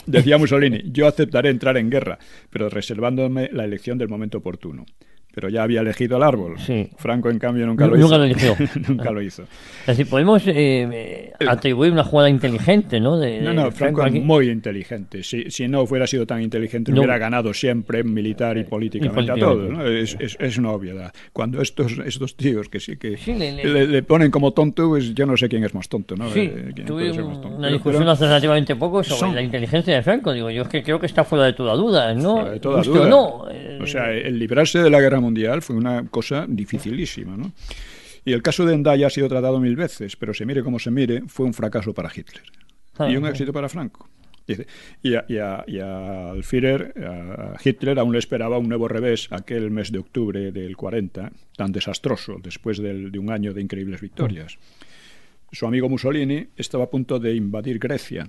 Decía Mussolini, yo aceptaré entrar en guerra, pero reservándome la elección del momento oportuno. Pero ya había elegido el árbol. Sí. Franco, en cambio, nunca lo hizo. Nunca lo hizo. Es decir, podemos atribuir una jugada inteligente, ¿no? Franco es muy inteligente. Si no hubiera sido tan inteligente, hubiera ganado siempre militar y políticamente a todos, ¿no? Es una obviedad. Cuando estos tíos que le ponen como tonto, pues yo no sé quién es más tonto, ¿no? Sí, tuve una discusión hace relativamente poco sobre la inteligencia de Franco. Digo, yo es que creo que está fuera de toda duda, ¿no? Fuera de toda duda. No. O sea, el librarse de la guerra mundial fue una cosa dificilísima, ¿no? Y el caso de Endaya ha sido tratado 1000 veces, pero se mire como se mire, fue un fracaso para Hitler y un éxito para Franco. Y al Führer, a Hitler, aún le esperaba un nuevo revés aquel mes de octubre del 40, tan desastroso, después de un año de increíbles victorias. Su amigo Mussolini estaba a punto de invadir Grecia.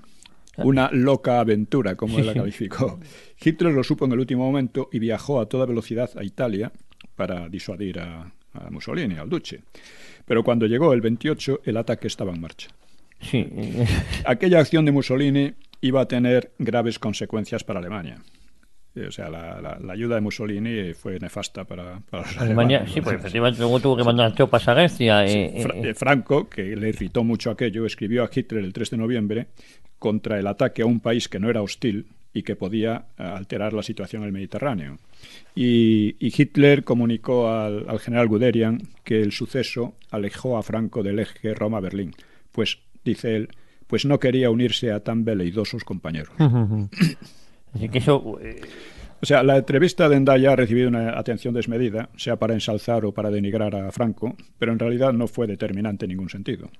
Una loca aventura, como él la calificó. Hitler lo supo en el último momento y viajó a toda velocidad a Italia para disuadir a Mussolini, al duce. Pero cuando llegó el 28, el ataque estaba en marcha. Sí. Aquella acción de Mussolini iba a tener graves consecuencias para Alemania. O sea, la ayuda de Mussolini fue nefasta para los Alemania. Sí, pues efectivamente luego tuvo que mandar tropas a Grecia. Franco, que le irritó mucho aquello, escribió a Hitler el 3 de noviembre contra el ataque a un país que no era hostil y que podía alterar la situación en el Mediterráneo. Y Hitler comunicó al general Guderian que el suceso alejó a Franco del eje Roma-Berlín. Pues, dice él, pues no quería unirse a tan veleidosos compañeros. Así que eso... O sea, la entrevista de Endaya ha recibido una atención desmedida, sea para ensalzar o para denigrar a Franco, pero en realidad no fue determinante en ningún sentido.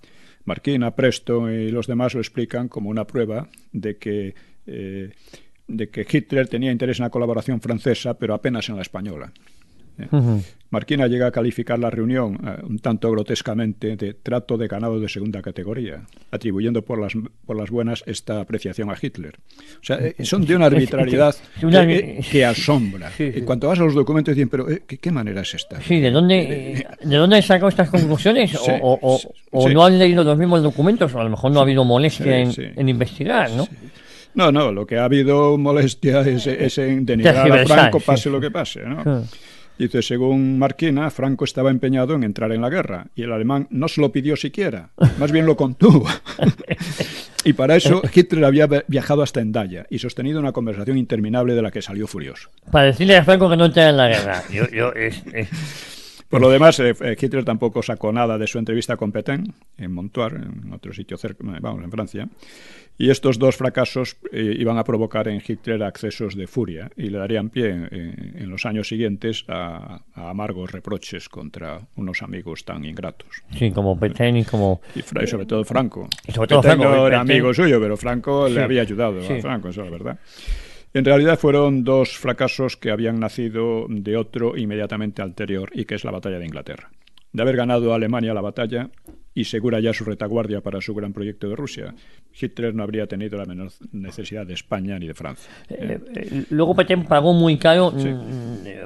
Marquina, Presto y los demás lo explican como una prueba de que Hitler tenía interés en la colaboración francesa, pero apenas en la española. Marquina llega a calificar la reunión un tanto grotescamente de trato de ganado de segunda categoría, atribuyendo por las buenas esta apreciación a Hitler. O sea, son de una arbitrariedad que asombra. En cuanto vas a los documentos dicen, pero ¿qué manera es esta? Sí, ¿de dónde han sacado estas conclusiones? O no han leído los mismos documentos, o a lo mejor no ha habido molestia en investigar, ¿no? Sí. No, lo que ha habido molestia es en denigrar a Franco, pase lo que pase, ¿no? Dice, según Marquina, Franco estaba empeñado en entrar en la guerra y el alemán no se lo pidió siquiera, más bien lo contuvo. Y para eso Hitler había viajado hasta Endaya y sostenido una conversación interminable de la que salió furioso. Para decirle a Franco que no entrara en la guerra. Por lo demás, Hitler tampoco sacó nada de su entrevista con Pétain en Montoire, en otro sitio cerca, vamos, en Francia. Y estos dos fracasos iban a provocar en Hitler accesos de furia y le darían pie en los años siguientes a amargos reproches contra unos amigos tan ingratos. Sí, como Pétain y como... Y sobre todo Franco. Y sobre todo Pétain Franco, no era Pétain... amigo suyo, pero Franco le había ayudado a Franco, eso es la verdad. En realidad fueron dos fracasos que habían nacido de otro inmediatamente anterior y que es la batalla de Inglaterra. De haber ganado a Alemania la batalla y segura ya su retaguardia para su gran proyecto de Rusia, Hitler no habría tenido la menor necesidad de España ni de Francia. Luego Pétain pagó muy caro,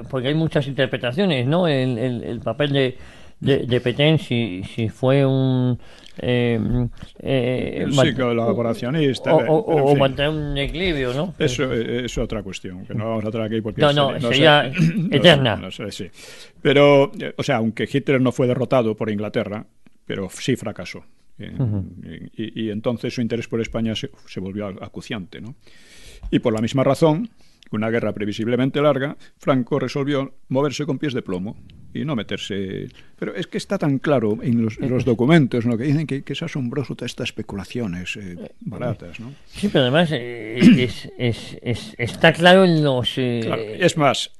porque hay muchas interpretaciones, ¿no? El papel de Pétain, si fue un... colaboracionista o mantener un equilibrio, ¿no? Eso es otra cuestión que no vamos a tratar aquí porque sería eterna. No sé, sí. Pero, o sea, aunque Hitler no fue derrotado por Inglaterra, pero sí fracasó. Y entonces su interés por España se volvió acuciante, ¿no? Y por la misma razón, una guerra previsiblemente larga, Franco resolvió moverse con pies de plomo y no meterse... Pero es que está tan claro en los documentos, ¿no?, que dicen que es asombroso todas estas especulaciones baratas, ¿no? Sí, pero además está claro en los... Claro, es más,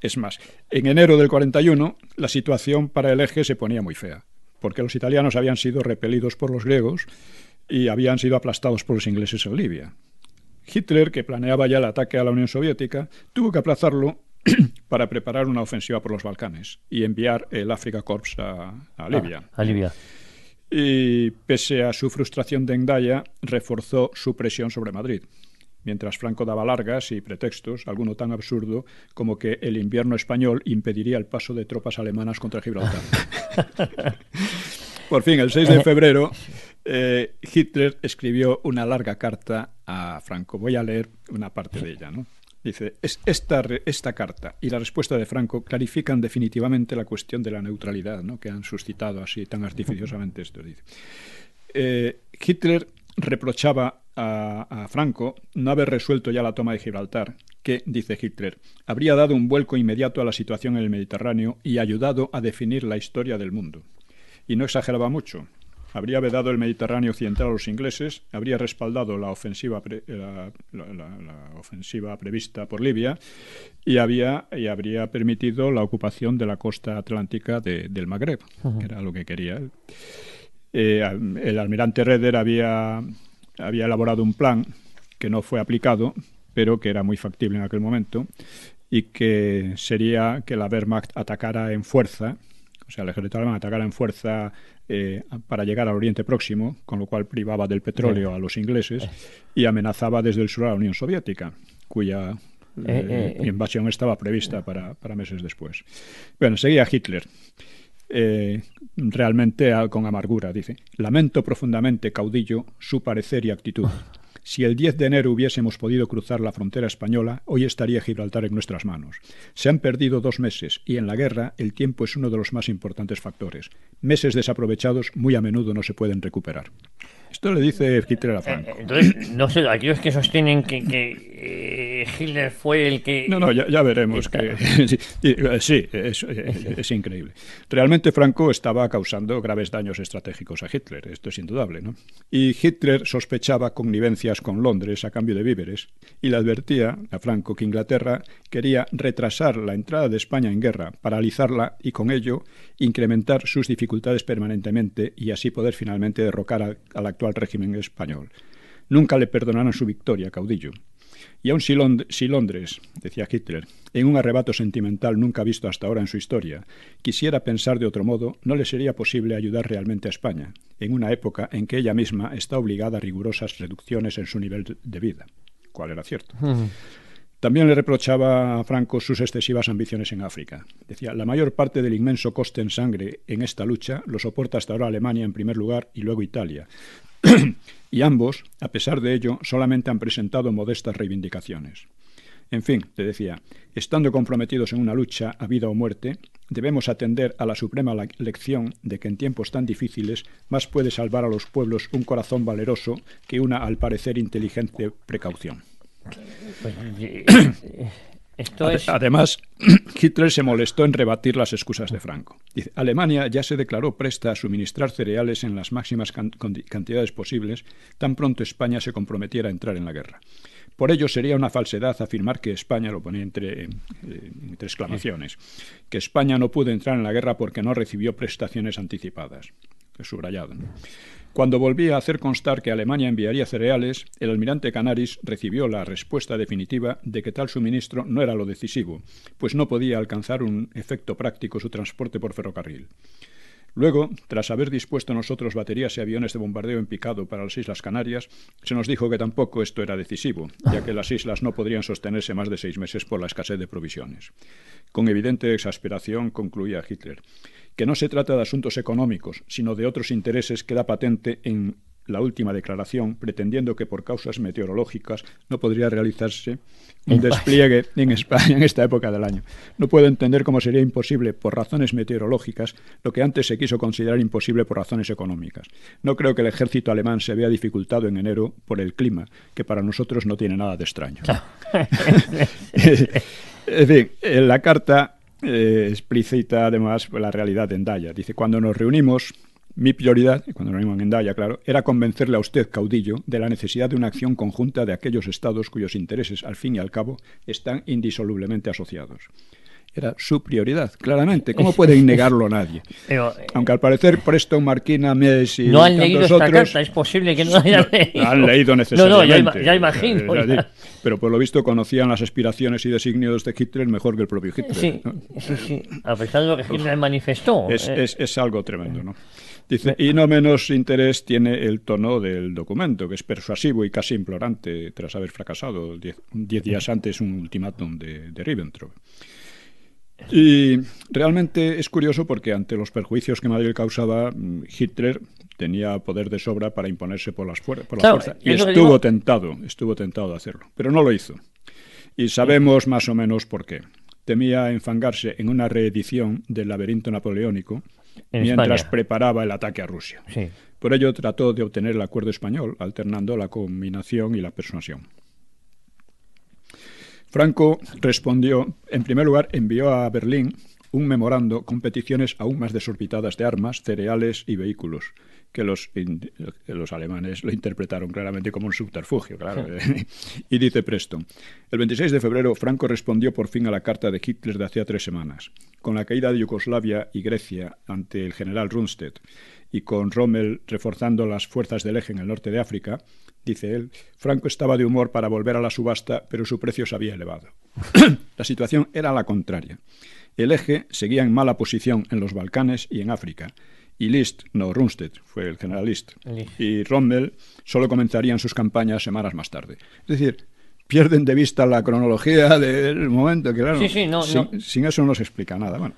en enero del 41 la situación para el eje se ponía muy fea, porque los italianos habían sido repelidos por los griegos y habían sido aplastados por los ingleses en Libia. Hitler, que planeaba ya el ataque a la Unión Soviética, tuvo que aplazarlo para preparar una ofensiva por los Balcanes y enviar el Afrika Korps a Libia. A Libia. Y pese a su frustración de Hendaya, reforzó su presión sobre Madrid, mientras Franco daba largas y pretextos, alguno tan absurdo como que el invierno español impediría el paso de tropas alemanas contra Gibraltar. Por fin, el 6 de febrero, Hitler escribió una larga carta a Franco. Voy a leer una parte de ella, ¿no? Dice, esta carta y la respuesta de Franco clarifican definitivamente la cuestión de la neutralidad, ¿no?, que han suscitado así tan artificiosamente esto. Dice. Hitler reprochaba a Franco no haber resuelto ya la toma de Gibraltar, que, dice Hitler, habría dado un vuelco inmediato a la situación en el Mediterráneo y ayudado a definir la historia del mundo. Y no exageraba mucho. Habría vedado el Mediterráneo occidental a los ingleses, habría respaldado la ofensiva prevista por Libia y habría permitido la ocupación de la costa atlántica del Magreb, que era lo que quería él. El almirante Raeder había elaborado un plan que no fue aplicado, pero que era muy factible en aquel momento, y que sería que la Wehrmacht atacara en fuerza, o sea, el ejército alemán atacara en fuerza para llegar al Oriente Próximo, con lo cual privaba del petróleo a los ingleses y amenazaba desde el sur a la Unión Soviética, cuya invasión estaba prevista para meses después. Bueno, seguía Hitler. Realmente con amargura, dice: lamento profundamente, caudillo, su parecer y actitud. Si el 10 de enero hubiésemos podido cruzar la frontera española, hoy estaría Gibraltar en nuestras manos. Se han perdido 2 meses y en la guerra el tiempo es uno de los más importantes factores. Meses desaprovechados muy a menudo no se pueden recuperar. Esto le dice Hitler a Franco. Entonces, no sé, aquellos que sostienen que Hitler fue el que... No, ya veremos. Sí, es increíble. Realmente Franco estaba causando graves daños estratégicos a Hitler, esto es indudable, ¿no? Y Hitler sospechaba connivencias con Londres a cambio de víveres y le advertía a Franco que Inglaterra quería retrasar la entrada de España en guerra, paralizarla y con ello incrementar sus dificultades permanentemente y así poder finalmente derrocar al actual régimen español. Nunca le perdonaron su victoria, caudillo. Y aun si Londres, decía Hitler, en un arrebato sentimental nunca visto hasta ahora en su historia, quisiera pensar de otro modo, no le sería posible ayudar realmente a España, en una época en que ella misma está obligada a rigurosas reducciones en su nivel de vida. ¿Cuál era cierto? También le reprochaba a Franco sus excesivas ambiciones en África. Decía, la mayor parte del inmenso coste en sangre en esta lucha lo soporta hasta ahora Alemania en primer lugar y luego Italia. Y ambos, a pesar de ello, solamente han presentado modestas reivindicaciones. En fin, te decía, estando comprometidos en una lucha a vida o muerte, debemos atender a la suprema lección de que en tiempos tan difíciles más puede salvar a los pueblos un corazón valeroso que una, al parecer, inteligente precaución. Además, Hitler se molestó en rebatir las excusas de Franco. Dice, Alemania ya se declaró presta a suministrar cereales en las máximas cantidades posibles tan pronto España se comprometiera a entrar en la guerra. Por ello sería una falsedad afirmar que España, lo ponía entre exclamaciones, que España no pudo entrar en la guerra porque no recibió prestaciones anticipadas. Es subrayado, ¿no? Cuando volví a hacer constar que Alemania enviaría cereales, el almirante Canaris recibió la respuesta definitiva de que tal suministro no era lo decisivo, pues no podía alcanzar un efecto práctico su transporte por ferrocarril. Luego, tras haber dispuesto nosotros baterías y aviones de bombardeo en picado para las Islas Canarias, se nos dijo que tampoco esto era decisivo, ya que las islas no podrían sostenerse más de 6 meses por la escasez de provisiones. Con evidente exasperación concluía Hitler que no se trata de asuntos económicos, sino de otros intereses, queda patente en la última declaración, pretendiendo que por causas meteorológicas no podría realizarse un despliegue en España en esta época del año. No puedo entender cómo sería imposible por razones meteorológicas lo que antes se quiso considerar imposible por razones económicas. No creo que el ejército alemán se vea dificultado en enero por el clima, que para nosotros no tiene nada de extraño. En fin, en la carta explicita además la realidad de Hendaya. Dice, cuando nos reunimos, mi prioridad, cuando nos reunimos en Hendaya, claro, era convencerle a usted, caudillo, de la necesidad de una acción conjunta de aquellos estados cuyos intereses, al fin y al cabo, están indisolublemente asociados. Era su prioridad, claramente. ¿Cómo puede negarlo nadie? Pero, aunque al parecer Preston, Marquina, Mies y no han leído esta otros, carta, es posible que no la hayan leído. Han leído necesariamente. No, ya imagino. Pero por lo visto conocían las aspiraciones y designios de Hitler mejor que el propio Hitler. Sí, ¿no? Sí. A pesar de lo que Hitler manifestó. Es algo tremendo, ¿no? Dice, y no menos interés tiene el tono del documento, que es persuasivo y casi implorante tras haber fracasado 10 días antes un ultimátum de Ribbentrop. Y realmente es curioso porque ante los perjuicios que Madrid causaba, Hitler tenía poder de sobra para imponerse por la fuerza. Y estuvo tentado de hacerlo, pero no lo hizo. Y sabemos más o menos por qué. Temía enfangarse en una reedición del laberinto napoleónico mientras preparaba el ataque a Rusia. Sí. Por ello trató de obtener el acuerdo español, alternando la combinación y la persuasión. Franco respondió, en primer lugar, envió a Berlín un memorando con peticiones aún más desorbitadas de armas, cereales y vehículos, que los alemanes lo interpretaron claramente como un subterfugio, claro. Y dice Preston, el 26 de febrero Franco respondió por fin a la carta de Hitler de hacía 3 semanas. Con la caída de Yugoslavia y Grecia ante el general Rundstedt y con Rommel reforzando las fuerzas del eje en el norte de África, dice él, Franco estaba de humor para volver a la subasta, pero su precio se había elevado. La situación era la contraria. El eje seguía en mala posición en los Balcanes y en África, y Rundstedt, fue el general List, y Rommel solo comenzarían sus campañas semanas más tarde. Es decir, pierden de vista la cronología del momento, que claro, sin eso no se explica nada. Bueno.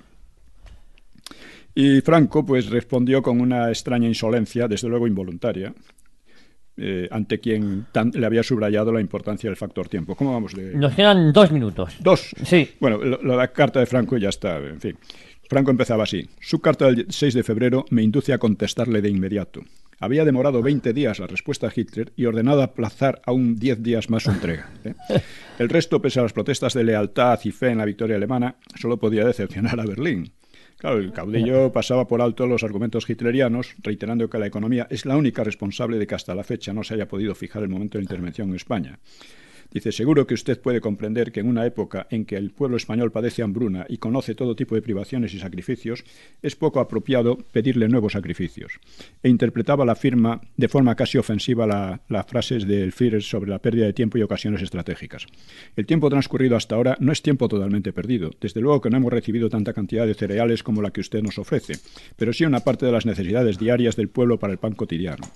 Y Franco pues respondió con una extraña insolencia, desde luego involuntaria, ante quien le había subrayado la importancia del factor tiempo. ¿Cómo vamos de...? Nos quedan 2 minutos. ¿2? Sí. Bueno, la carta de Franco ya está, en fin. Franco empezaba así. Su carta del 6 de febrero me induce a contestarle de inmediato. Había demorado 20 días la respuesta a Hitler y ordenado aplazar aún 10 días más su entrega. El resto, pese a las protestas de lealtad y fe en la victoria alemana, solo podía decepcionar a Berlín. Claro, el caudillo pasaba por alto los argumentos hitlerianos, reiterando que la economía es la única responsable de que hasta la fecha no se haya podido fijar el momento de intervención en España. Dice, seguro que usted puede comprender que en una época en que el pueblo español padece hambruna y conoce todo tipo de privaciones y sacrificios, es poco apropiado pedirle nuevos sacrificios. E interpretaba la firma de forma casi ofensiva las frases del Führer sobre la pérdida de tiempo y ocasiones estratégicas. El tiempo transcurrido hasta ahora no es tiempo totalmente perdido. Desde luego que no hemos recibido tanta cantidad de cereales como la que usted nos ofrece, pero sí una parte de las necesidades diarias del pueblo para el pan cotidiano.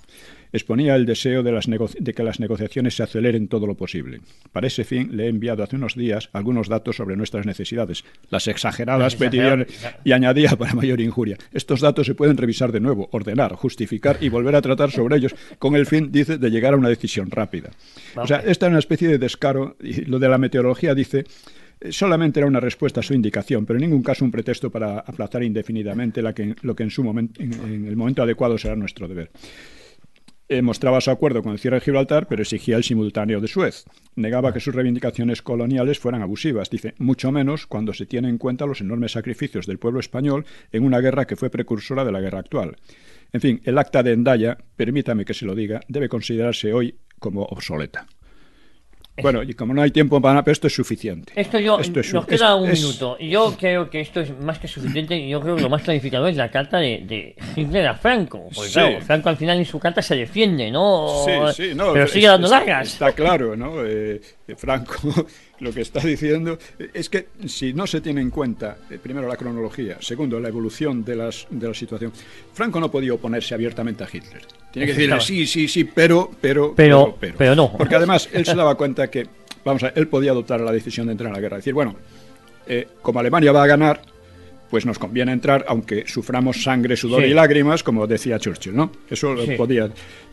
Exponía el deseo de que las negociaciones se aceleren todo lo posible. Para ese fin le he enviado hace unos días algunos datos sobre nuestras necesidades, las exageradas peticiones, y añadía para mayor injuria. Estos datos se pueden revisar de nuevo, ordenar, justificar y volver a tratar sobre ellos con el fin, dice, de llegar a una decisión rápida. O sea, esta es una especie de descaro, y lo de la meteorología, dice, solamente era una respuesta a su indicación, pero en ningún caso un pretexto para aplazar indefinidamente lo que en el momento adecuado será nuestro deber. mostraba su acuerdo con el cierre de Gibraltar, pero exigía el simultáneo de Suez. Negaba que sus reivindicaciones coloniales fueran abusivas. Dice, mucho menos cuando se tiene en cuenta los enormes sacrificios del pueblo español en una guerra que fue precursora de la guerra actual. En fin, el acta de Hendaya, permítame que se lo diga, debe considerarse hoy como obsoleta. Bueno, y como no hay tiempo para nada, pero esto es suficiente. Nos queda un minuto. Yo creo que esto es más que suficiente y yo creo que lo más clarificador es la carta de Hitler a Franco. Porque claro, Franco al final en su carta se defiende, ¿no? Sí, no, pero sigue dando largas. Está claro, ¿no? Franco lo que está diciendo es que si no se tiene en cuenta, primero, la cronología, segundo, la evolución de la situación, Franco no podía oponerse abiertamente a Hitler. Tiene que decir sí, pero no. Porque además él se daba cuenta que, vamos a ver, él podía adoptar la decisión de entrar en la guerra. Decir, bueno, como Alemania va a ganar, pues nos conviene entrar, aunque suframos sangre, sudor y lágrimas, como decía Churchill, ¿no? Eso lo podía.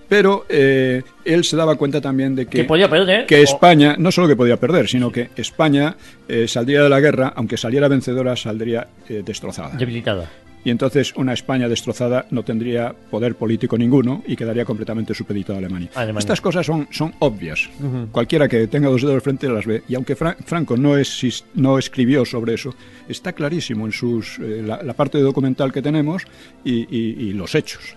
Pero él se daba cuenta también de que podía perder, que España, no solo que podía perder, sino que España saldría de la guerra, aunque saliera vencedora, saldría destrozada. Debilitada. Y entonces una España destrozada no tendría poder político ninguno y quedaría completamente supeditada a Alemania. Estas cosas son obvias. Cualquiera que tenga dos dedos de frente las ve. Y aunque Franco no escribió sobre eso, está clarísimo en la parte documental que tenemos y los hechos.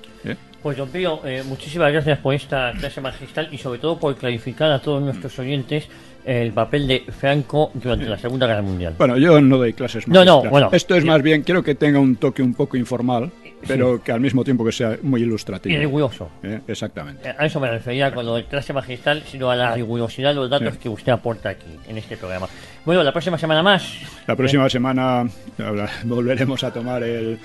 Pues don Pío, muchísimas gracias por esta clase magistral y sobre todo por clarificar a todos nuestros oyentes el papel de Franco durante la Segunda Guerra Mundial. Bueno, yo no doy clases magistrales. No, bueno. Esto es más bien, quiero que tenga un toque un poco informal, pero que al mismo tiempo que sea muy ilustrativo. Y riguroso. Exactamente. A eso me refería con lo de clase magistral, sino a la rigurosidad de los datos que usted aporta aquí, en este programa. Bueno, la próxima semana más. La próxima semana volveremos a tomar el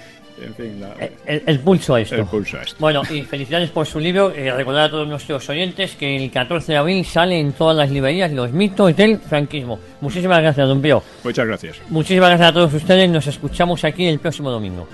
pulso a esto. El pulso a esto. Bueno, y felicidades por su libro. Recordar a todos nuestros oyentes que el 14 de abril sale en todas las librerías Los mitos del franquismo. Muchísimas gracias, don Pío. Muchas gracias. Muchísimas gracias a todos ustedes. Nos escuchamos aquí el próximo domingo.